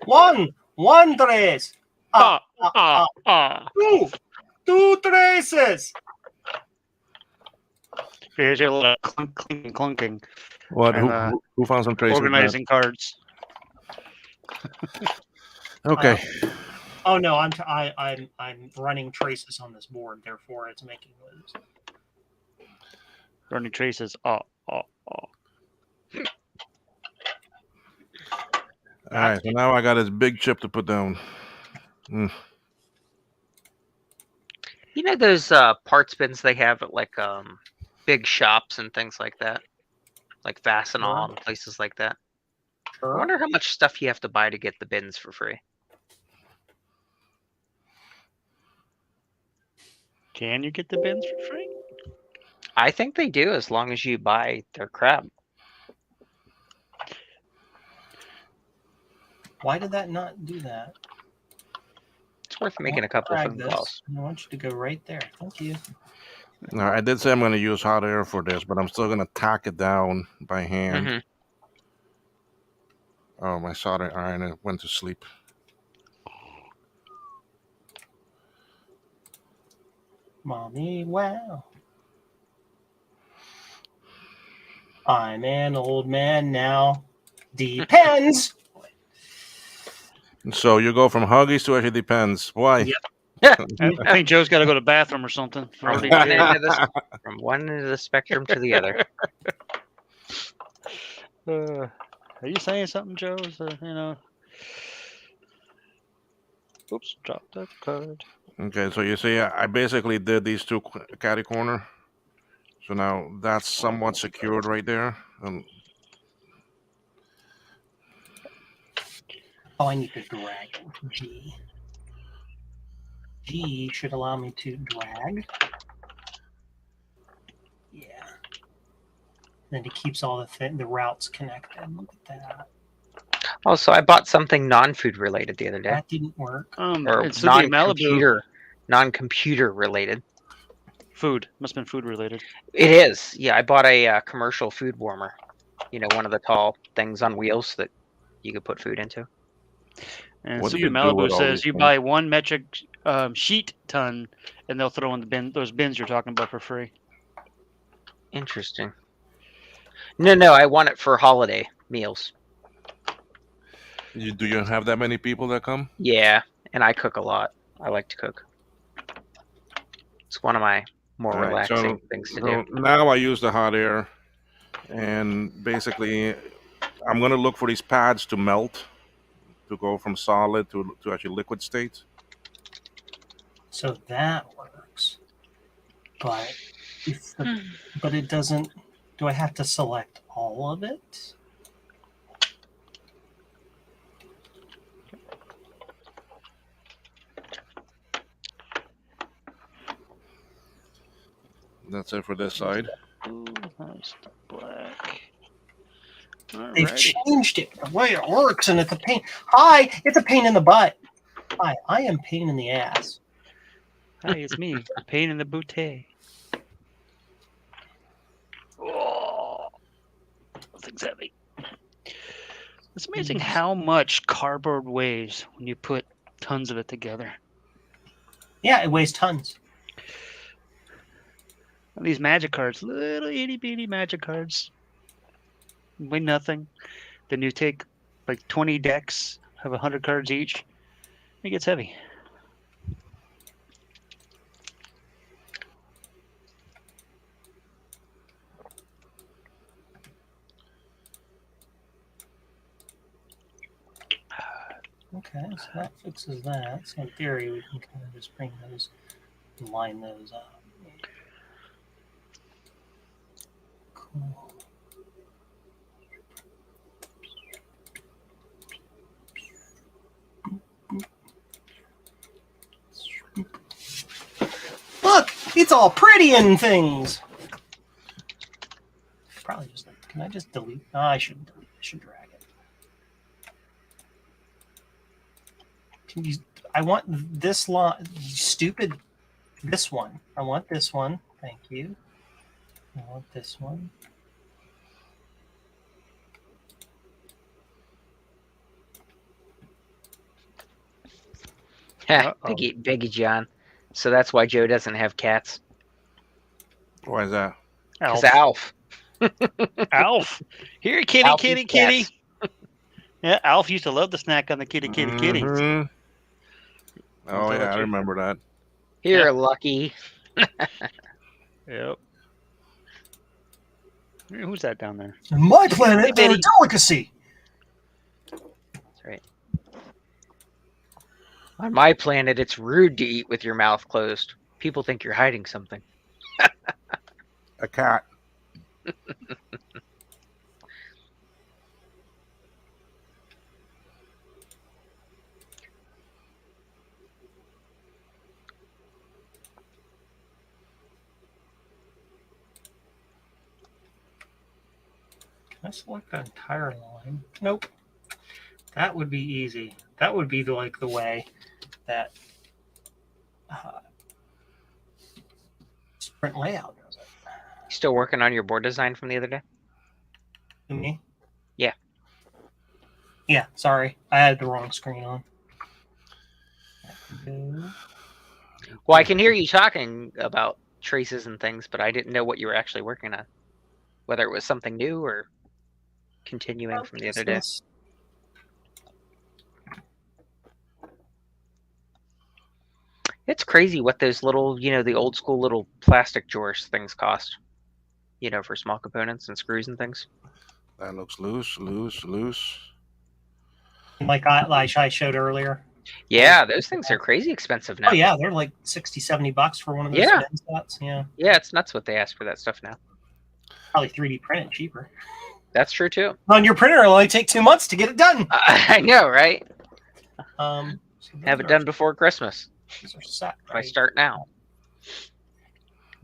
One tres. Two traces. Here's your little clinking, clunking, What? And, Who found some traces? organizing cards. Okay. Oh no, I'm running traces on this board, therefore it's making noise. Running traces. All right. So now I got this big chip to put down. You know those parts bins they have at like big shops and things like that, like Fastenal and places like that. I Sure. wonder how much stuff you have to buy to get the bins for free. Can you get the bins for free? I think they do as long as you buy their crap. Why did that not do that? It's worth making a couple of Drag phone this. calls. I want you to go right there. Thank you. Now, I did say I'm going to use hot air for this, but I'm still going to tack it down by hand. Mhm. Oh, my soldering iron went to sleep. Mommy, wow. I'm an old man now. Depends. So you go from Huggies to actually depends. Why? Yep. I think Joe's got to go to the bathroom or something. From Already one did. end of the from one end of the spectrum to the other. Are you saying something, Joe? Oops, dropped that card. Okay, so you see, I basically did these two catty corner. So now that's somewhat secured right there. Oh, I need to drag it. G. G should allow me to drag. Yeah. Then it keeps all the routes connected. Look at that. Also, I bought something non-food related the other day, That didn't work. or It's City of Malibu. non-computer related. Food must have been food related. It is. Yeah, I bought a commercial food warmer. You know, one of the tall things on wheels that you could put food into. And What do City you of do Malibu with all says these you things? buy 1 metric sheet ton, and they'll throw in the bin. Those bins you're talking about for free. Interesting. No, I want it for holiday meals. Do you have that many people that come? Yeah, and I cook a lot. I like to cook. It's one of my more All right, relaxing things to So do. now I use the hot air, and basically, I'm gonna look for these pads to melt, to go from solid to actually liquid state. So that works. But but it doesn't. Do I have to select all of it? That's it for this side. Blue, that's the black. They've Alrighty. changed it the way it works, and it's a pain. Hi, it's a pain in the butt. Hi, I am pain in the ass. Hi, it's me. Pain in the booty. Oh, that thing's heavy. It's amazing how much cardboard weighs when you put tons of it together. Yeah, it weighs tons. And these magic cards, little itty bitty magic cards, weigh nothing. Then you take like 20 decks, have 100 cards each. It gets heavy. Okay, so that fixes that. So in theory, we can kind of just bring those, line those up. Cool. Look, it's all pretty and things. Probably just like, can I just delete? No, I shouldn't delete. I should drag it. Can you? I want this line. Stupid. This one. I want this one. Thank you. I want this one. Biggie John. So that's why Joe doesn't have cats. Why is that? Because Alf. Alf. Here, kitty, Alf kitty, eats kitty. cats. Yeah, Alf used to love to snack on the kitty, kitty, kitty. Mhm. Oh I'll tell yeah, I you. remember that. Here, Lucky. Yep. Who's that down there? My planet, they're a Bitty. delicacy. That's right. On my planet, it's rude to eat with your mouth closed. People think you're hiding something. A cat. Can I select the entire line? Nope. That would be easy. That would be like the way that sprint layout does it. You still working on your board design from the other day? To me? Yeah. Yeah, sorry. I had the wrong screen on. Well, I can hear you talking about traces and things, but I didn't know what you were actually working on. Whether it was something new or continuing from the other day. It's crazy what those little, the old school little plastic drawers things cost. For small components and screws and things. That looks loose. Like I showed earlier. Yeah, those things are crazy expensive now. Oh yeah, they're like $60-$70 for one of those Yeah. bin spots. Yeah. Yeah, it's nuts what they ask for that stuff now. Probably 3D printed cheaper. That's true too. On your printer, it'll only take 2 months to get it done. I know, right? So Have it done before Christmas. These are set. If I start now.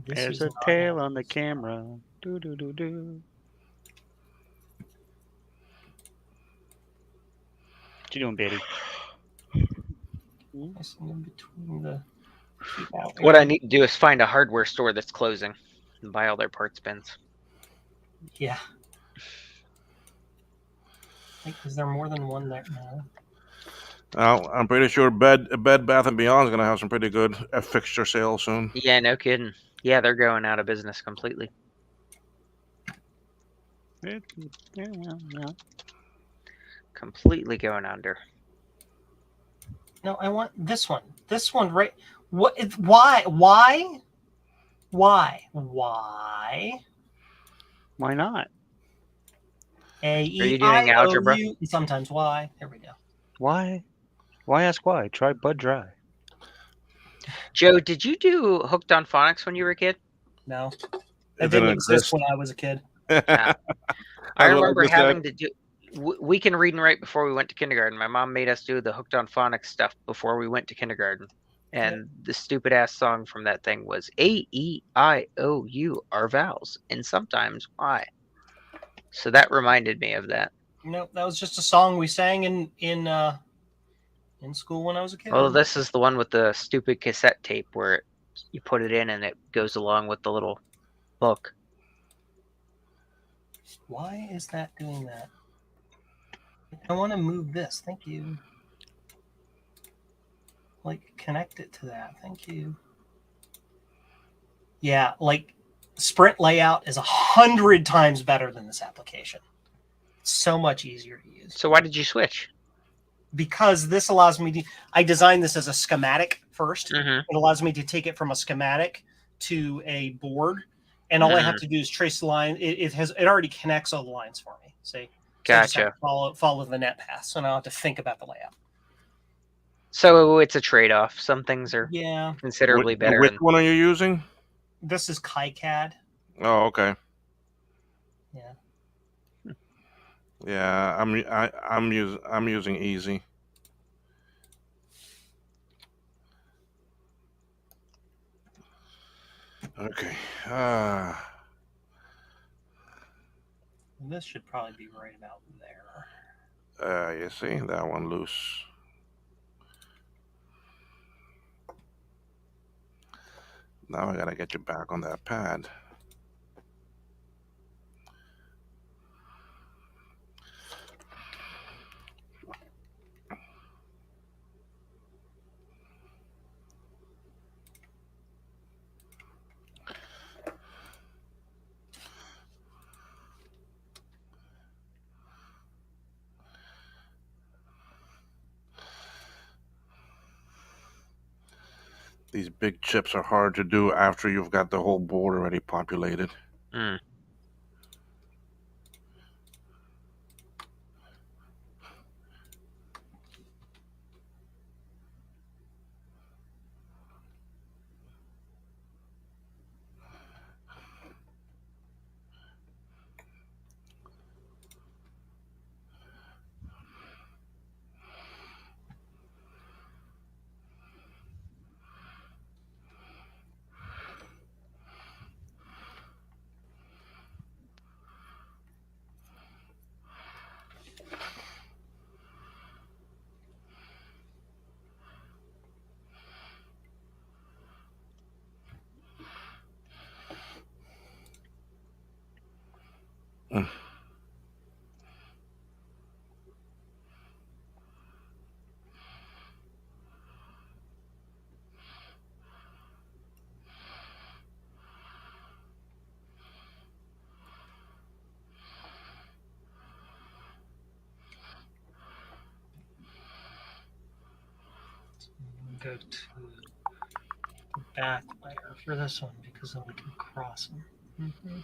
This There's is a not- tail on the camera. Do do do do. What you doing, Betty? Missing in between the. What I need to do is find a hardware store that's closing and buy all their parts bins. Yeah. Is there more than one there? No. Well, I'm pretty sure Bed Bath and Beyond is gonna have some pretty good fixture sales soon. Yeah, no kidding. Yeah, they're going out of business completely. Yeah, well. Completely going under. No, I want this one. This one, right? What? Why? Why? Why? Why? Why not? A Are you E doing I O algebra? U. Sometimes Y. There we go. Why? Why ask why? Try Bud Dry. Joe, did you do Hooked on Phonics when you were a kid? No, It it didn't didn't exist exist. when I was a kid. I I love remember this having to do. We can read and write before we went to kindergarten. My mom made us do the Hooked on Phonics stuff before we went to kindergarten. And the stupid ass song from that thing was A-E-I-O-U are vowels, and sometimes Y. So that reminded me of that. No, that was just a song we sang in school when I was a kid. Well, this is the one with the stupid cassette tape where you put it in and it goes along with the little book. Why is that doing that? I want to move this. Thank you. Like, connect it to that. Thank you. Yeah, like, Sprint layout is 100 times better than this application. It's so much easier to use. So why did you switch? Because this allows me to, I designed this as a schematic first. Mm-hmm. It allows me to take it from a schematic to a board, and all I have to do is trace the line. It already connects all the lines for me. See, so I just have Gotcha. to follow the net path, so now I don't have to think about the layout. So it's a trade-off. Some things are Yeah, considerably better. Which one are you using? this is KiCad. Oh, okay. Yeah. Yeah, I'm using Easy. Okay. This should probably be right about there. You see that one loose. Now I gotta get you back on that pad. These big chips are hard to do after you've got the whole board already populated. Mm. Go to the back layer for this one because then we can cross them.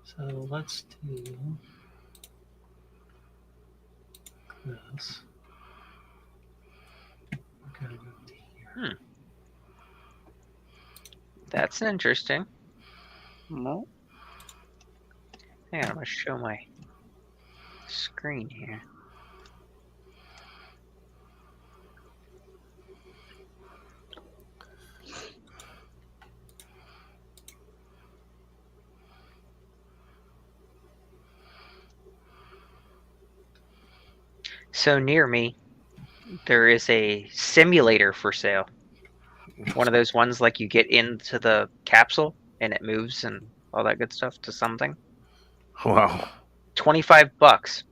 So let's do this. We're gonna go to here. That's interesting. No. Hang on, I'm gonna show my screen here. So near me, there is a simulator for sale. One of those ones like you get into the capsule and it moves and all that good stuff to something. Wow. $25.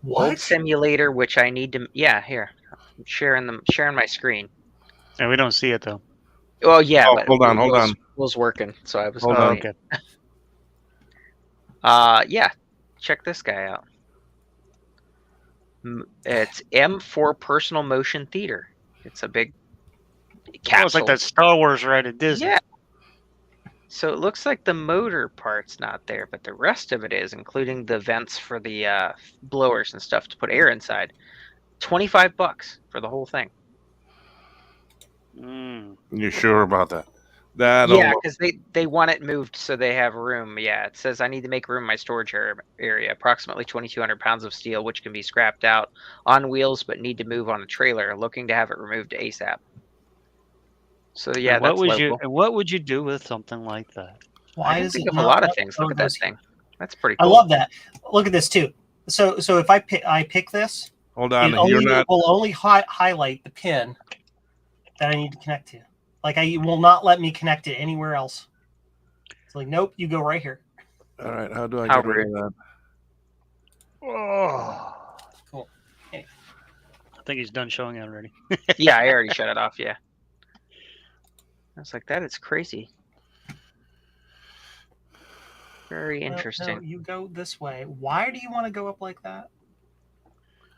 What? Old simulator, which I need to. Yeah, here. I'm sharing my screen. And we don't see it though. Oh yeah, Oh, but hold on. Was working, so I was. Hold Oh, on. okay. Yeah, check this guy out. It's M4 Personal Motion Theater. It's a big capsule. Oh, it's like that Star Wars ride at Disney. Yeah. So it looks like the motor part's not there, but the rest of it is, including the vents for the blowers and stuff to put air inside. $25 for the whole thing. You sure about that? Yeah, because they want it moved so they have room. Yeah, it says I need to make room in my storage area. Approximately 2,200 pounds of steel, which can be scrapped out on wheels, but need to move on a trailer. Looking to have it removed ASAP. So yeah, And what that's would local. you and what would you do with something like that? Why I can does think it of a not lot of let things. me Look at that those thing. That's pretty I cool. love that. Look at this too. So if I pick this, Hold on, it will only highlight the pin that I need to connect to. Like I will not let me connect it anywhere else. It's like, nope, you go right here. All right, how do I How get rid of that? Oh, Cool. I think he's done showing it already. Yeah, I already shut it off. Yeah. I was like, that is crazy. Very No, interesting. No, you go this way. Why do you want to go up like that?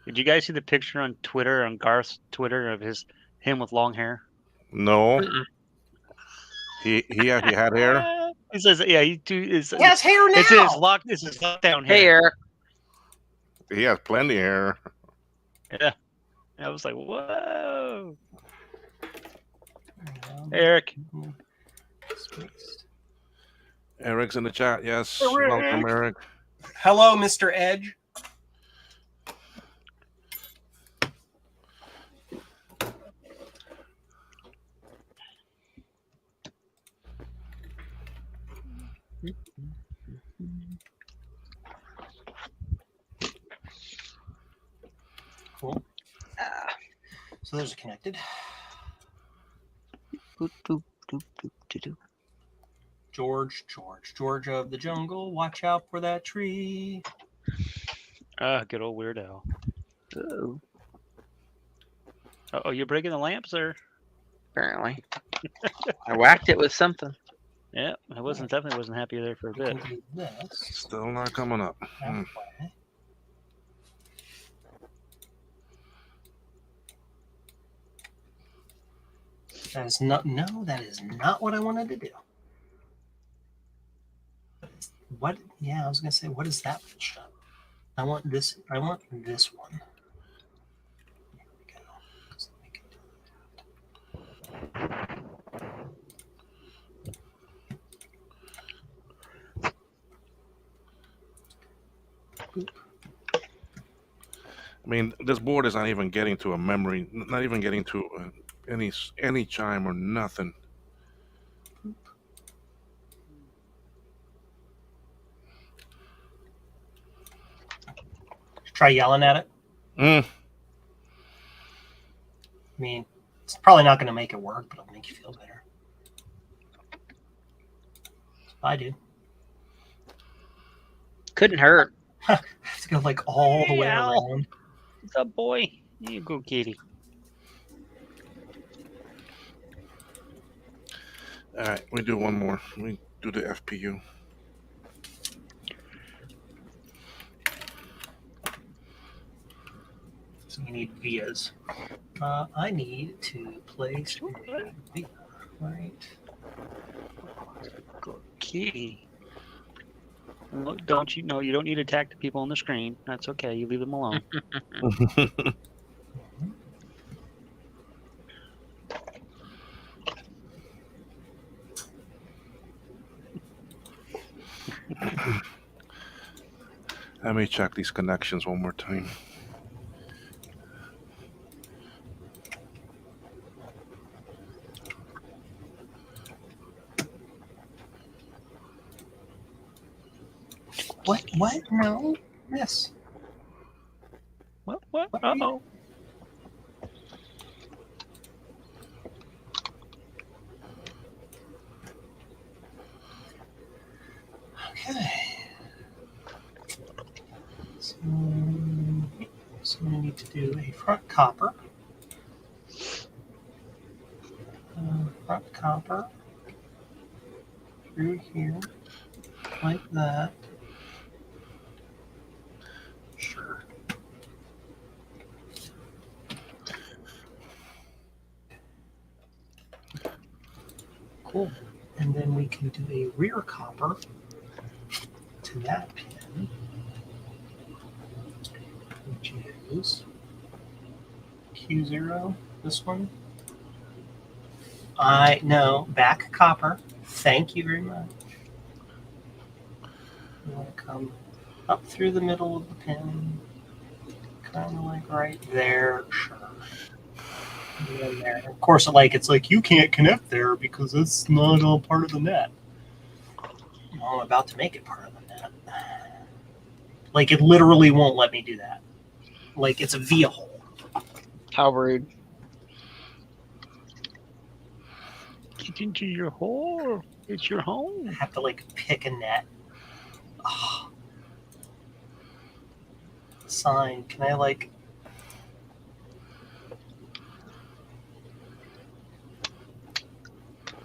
Did you guys see the picture on Twitter, on Garth's Twitter, of him with long hair? No, Mm-mm. he actually had hair. He says, "Yeah, he He has hair now. It's his lockdown hair." Hey, Eric. He has plenty of hair. Yeah, I was like, "Whoa, Um, Eric!" spaced. Eric's in the chat. Yes, Eric. welcome, Eric. Hello, Mr. Edge. Cool. So those are connected. George of the jungle, watch out for that tree. Good old Weird Al. Ooh, Oh, you're breaking the lamps, or? apparently. I whacked it with something. Yeah, I definitely wasn't happy there for a We bit. can do this Still not coming up. that way. That is not what I wanted to do. What? Yeah, I was gonna say, what is that pitched up? I want this one. There we go. 'Cause then we can do I mean, this board is not even getting to a memory, not even getting to any chime or nothing. Try yelling at it. Mm. I mean, it's probably not going to make it work, but it'll make you feel better. I do. Couldn't hurt. I have to go like all the way Al. around. What's up, boy? Here you go, kitty. All right, we do one more. We do the FPU. So we need vias. I need to place a via, right? Good kitty. Look, don't you know you don't need to attack the people on the screen? That's okay. You leave them alone. Let me check these connections one more time. What? What? No. Yes. What? Uh-oh. Okay. So we need to do a front copper. Front copper through here, like that. Sure. Cool. And then we can do a rear copper to that pin, which is Q0, this one. I know, back copper. Thank you very much. You want to come up through the middle of the pin, kind of like right there. Sure. in there. Of course, it's like you can't connect there because it's not all part of the net. Well, I'm about to make it part of the net. Like it literally won't let me do that. Like it's a via hole. How rude. Get into your hole. It's your I home. have to like pick a net. Oh. Sign. Can I like?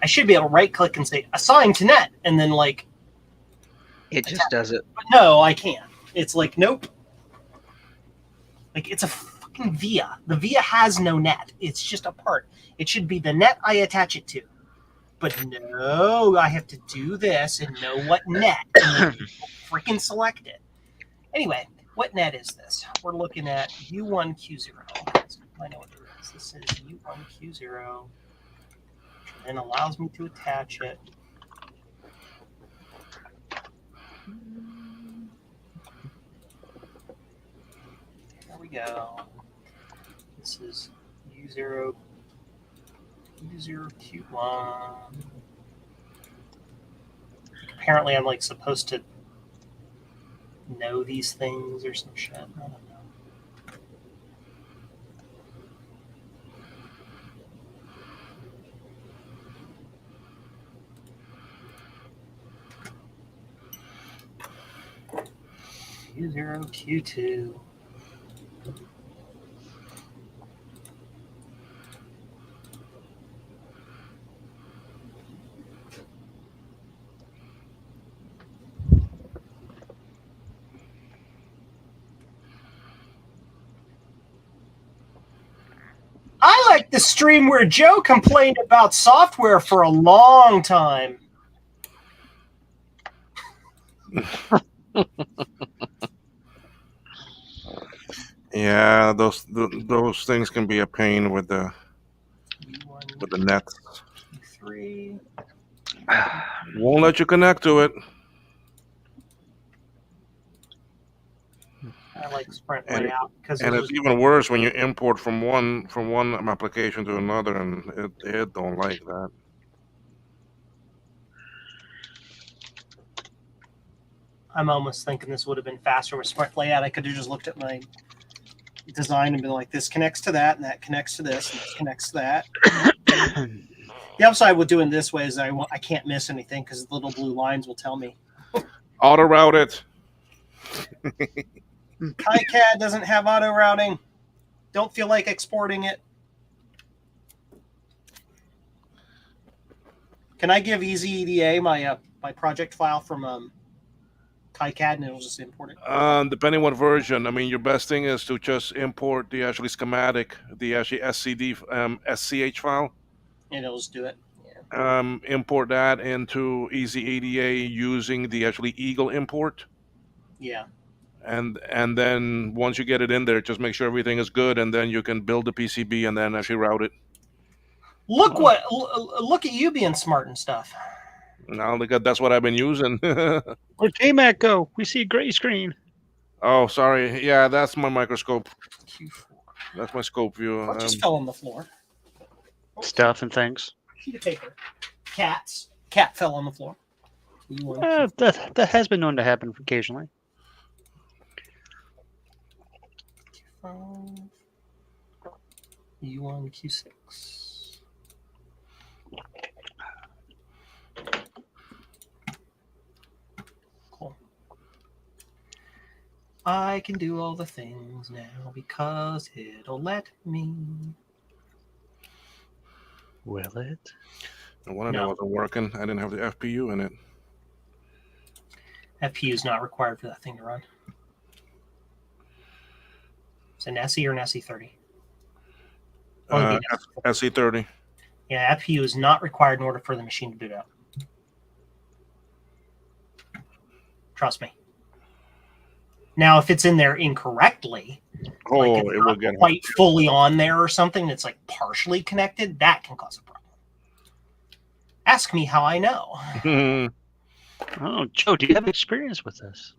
I should be able to right click and say assign to net, and then like. It just does it. But no, I can't. It's like nope. Like it's a fucking via. The via has no net. It's just a part. It should be the net I attach it to. But no, I have to do this and know what net and then freaking select it. Anyway, what net is this? We're looking at U1Q0. I know what it is. This is U1Q0. And allows me to attach it. There we go. This is U0Q1. Apparently, I'm like supposed to know these things or some shit. I don't know. U0Q2. I like the stream where Joe complained about software for a long time. Yeah, those things can be a pain with the net. Q3. Won't let you connect to it. I like Sprint And layout because And it's even worse when you import from one application to another, and it don't like that. I'm almost thinking this would have been faster with Sprint layout. I could have just looked at my design and been like, this connects to that, and that connects to this, and this connects to that. The upside with doing this way is I can't miss anything because the little blue lines will tell me. Auto route it. KiCad doesn't have auto routing. Don't feel like exporting it. Can I give EasyEDA my project file from KiCad and it'll just import it? Depending what version. I mean, your best thing is to just import the actually schematic, the actually SCD SCH file. And it'll just do it. Yeah. Import that into EasyEDA using the actually Eagle import. Yeah. And then once you get it in there, just make sure everything is good, and then you can build the PCB and then actually route it. Look at you being smart and stuff. Now that's what I've been using. Where'd KMac go? We see a gray screen. Oh, sorry. Yeah, that's my microscope. Q4. That's my scope view. What just fell on the floor? Stuff and things. Sheet of paper. Cats. Cat fell on the floor. That has been known to happen occasionally. U1, Q6. Cool. I can do all the things now because it'll let me. Will it? No wonder that wasn't working. I didn't have the FPU in it. FPU is not required for that thing to run. It's an SE or an SE30? SE30. Yeah, FPU is not required in order for the machine to boot up. Trust me. Now, if it's in there incorrectly, like it's it will not get quite fully on there or something that's like partially connected, that can cause a problem. Ask me how I know. Oh, Joe, do you have experience with this?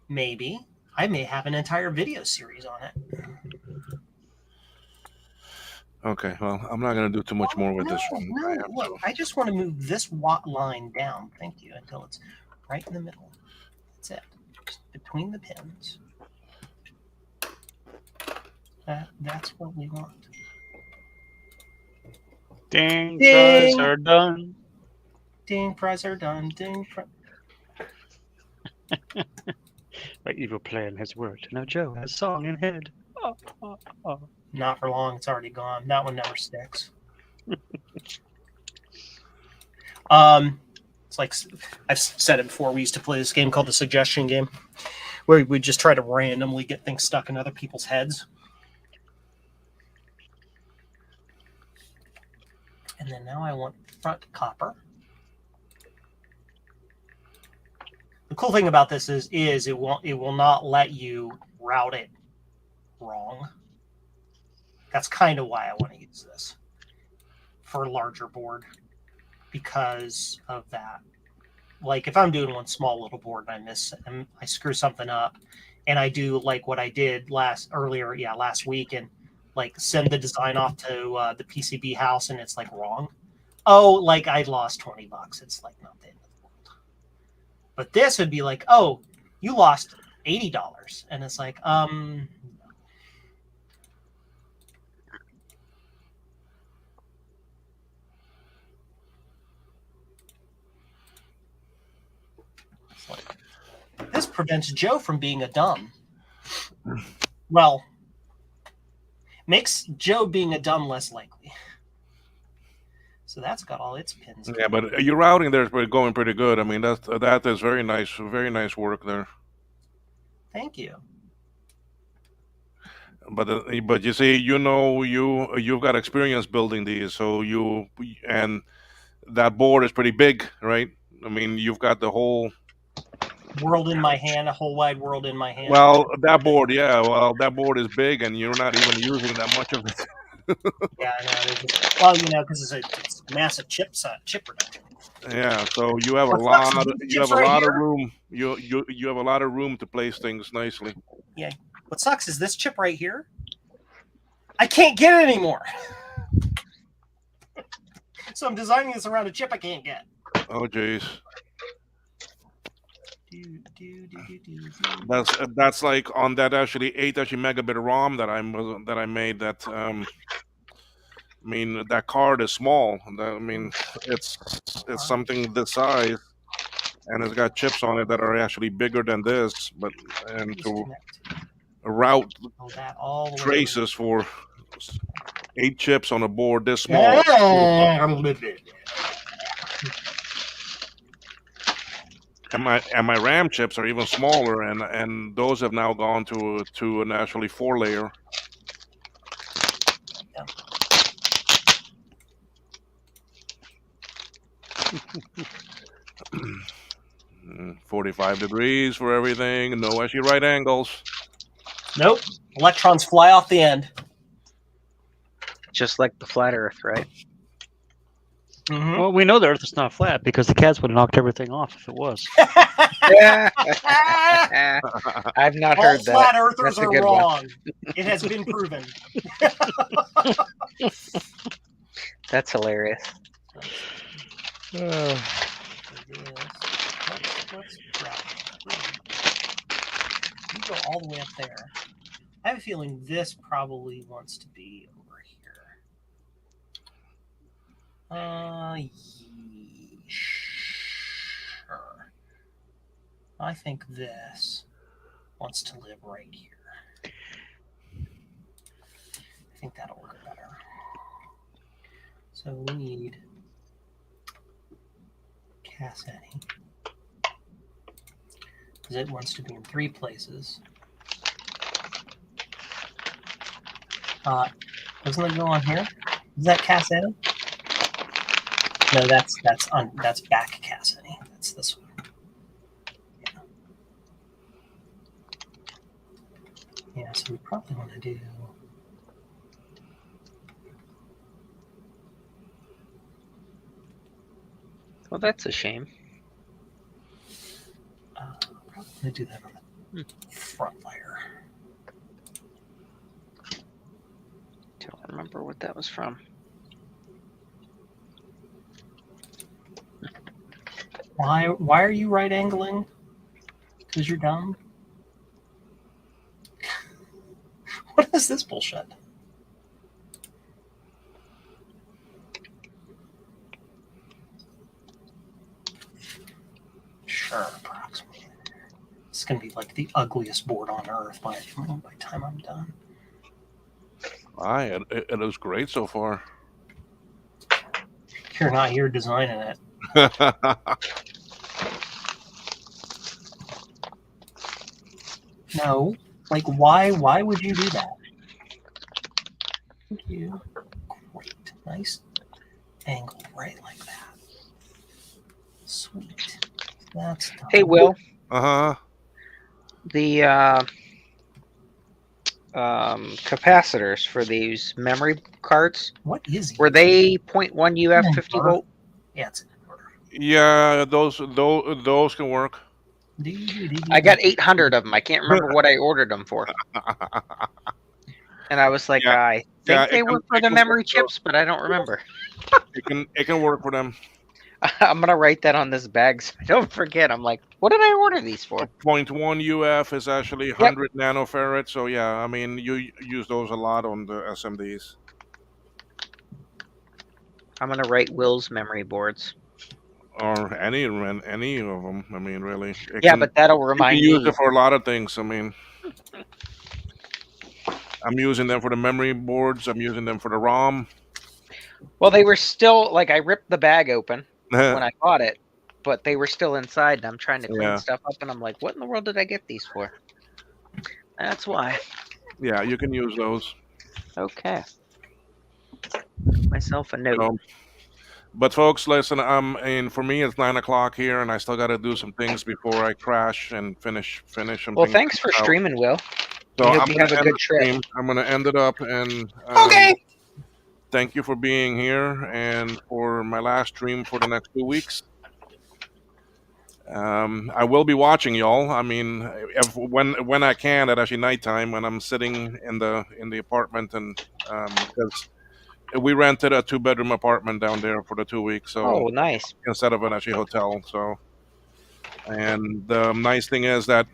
Maybe. I may have an entire video series on it. Okay, well, I'm not gonna do too much more with this one. No, I have look, to. I just want to move this watt line down. Thank you, until it's right in the middle. That's it. Just between the pins. That's what we want. Ding, Ding! fries are done. Ding, fries are done. Ding, My evil plan has worked. Now Joe has song in head. Oh, oh, oh. Not for long. It's already gone. That one never sticks. It's like I've said it before. We used to play this game called the suggestion game, where we just try to randomly get things stuck in other people's heads. And then now I want front copper. The cool thing about this is it will not let you route it wrong. That's kind of why I want to use this for a larger board, because of that. Like if I'm doing one small little board and I screw something up, and I do like what I did last week, and like send the design off to the PCB house, and it's like wrong. Oh, like I lost $20. It's like not the end of the world. But this would be like, oh, you lost $80, and it's like, it's like, this prevents Joe from being a dumb. Well, makes Joe being a dumb less likely. So that's got all its pins. Yeah, but your routing there is going pretty good. I mean, that is very nice work there. Thank you. But you see, you've got experience building these, so and that board is pretty big, right? I mean, you've got the whole world in my hand, a whole wide world in my hand. Well, that board is big, and you're not even using that much of it. Yeah, I know. Because it's a massive chip production. Yeah, so you have a lot of room. You have a lot of room to place things nicely. Yeah. What sucks is this chip right here. I can't get it anymore. So I'm designing this around a chip I can't get. Oh, jeez. That's like on that 8 megabit ROM that I made. That I mean, that card is small. I mean, it's something this size, and it's got chips on it that are actually bigger than this. And to route traces for 8 chips on a board this small. And my RAM chips are even smaller, and those have now gone to an actually 4-layer. Yeah. 45 degrees for everything. No actually right angles. Nope. Electrons fly off the end. Just like the flat Earth, right? Mm-hmm. Well, we know the Earth is not flat because the cats would have knocked everything off if it was. I've not All heard that. flat earthers That's a are good wrong. It has been proven. That's hilarious. Let's grab it. You go all the way up there. I have a feeling this probably wants to be over here. Sure. I think this wants to live right here. I think that'll work better. So we need Cassetti, because it wants to be in 3 places. Doesn't it go on here? Is that Cassetti? No, that's back Cassetti. That's this one. Yeah, so we probably want to do. Well, that's a shame. Probably going to do that on the front layer. Don't remember what that was from. Why are you right angling? Because you're dumb. What is this bullshit? Sure, approximately. It's gonna be like the ugliest board on earth by the time I'm done. It is great so far. You're not here designing it. No. Like, why would you do that? Thank you. Great. Nice angle right like that. Sweet. That's done. Hey, Will, Uh-huh. the capacitors for these memory cards, What is he? were they 0.1 UF 50 volt? Yeah, it's in order. Yeah, those can work. I got 800 of them. I can't remember what I ordered them for. And I was like, Yeah. I think Yeah, they it were can- for it the can memory work, chips, but I don't remember. It can work for them. I'm going to write that on this bag so I don't forget. I'm like, what did I order these for? 0.1 UF is actually 100 nanofarad. So yeah, I mean you use those a lot on the SMDs. I'm going to write Will's memory boards. Or any of them. I mean, really. It Yeah, can, but that'll you can remind use me. it for a lot of things. I mean, I'm using them for the memory boards. I'm using them for the ROM. Well, they were still, like, I ripped the bag open when I bought it, but they were still inside, and I'm trying to clean Yeah. stuff up, and I'm like, what in the world did I get these for? That's why. Yeah, you can use those. Okay. Myself a note. So, but folks, listen. And for me, it's 9 o'clock here, and I still got to do some things before I crash and finish some Well, things thanks for out. streaming, Will. So I hope I'm you gonna have a end good the trip. stream. I'm gonna end it up, and Okay. thank you for being here, and for my last stream for the next 2 weeks. I will be watching y'all. I mean, when I can, at actually nighttime when I'm sitting in the apartment, and because we rented a 2-bedroom apartment down there for the 2 weeks, so Oh, nice. instead of an actually hotel. So, and the nice thing is that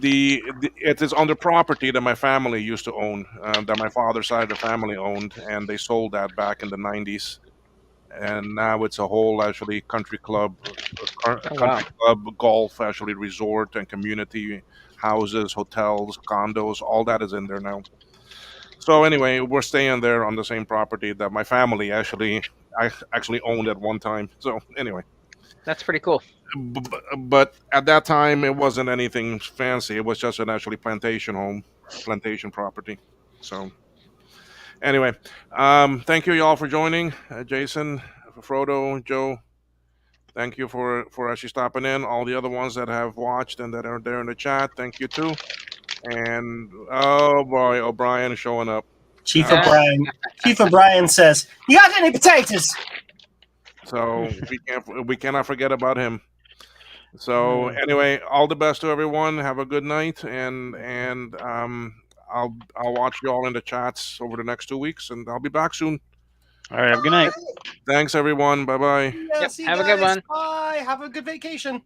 it is on the property that my family used to own, that my father's side of the family owned, and they sold that back in the 90s. And now it's a whole actually country club, golf actually resort and community houses, hotels, condos, all that is in there now. So anyway, we're staying there on the same property that my family actually owned at one time. So anyway, That's pretty cool. but at that time it wasn't anything fancy. It was just an actually plantation property. So anyway, thank you y'all for joining. Jason, Frodo, Joe, thank you for actually stopping in. All the other ones that have watched and that are there in the chat, thank you too. And oh boy, O'Brien is showing up. Chief O'Brien says, "You got any potatoes?" So we cannot forget about him. So anyway, all the best to everyone. Have a good night, and I'll watch you all in the chats over the next 2 weeks, and I'll be back soon. All right, have a good night. Thanks everyone. Bye bye. Yeah, Yep, see have a you good guys. one. Bye. Have a good vacation.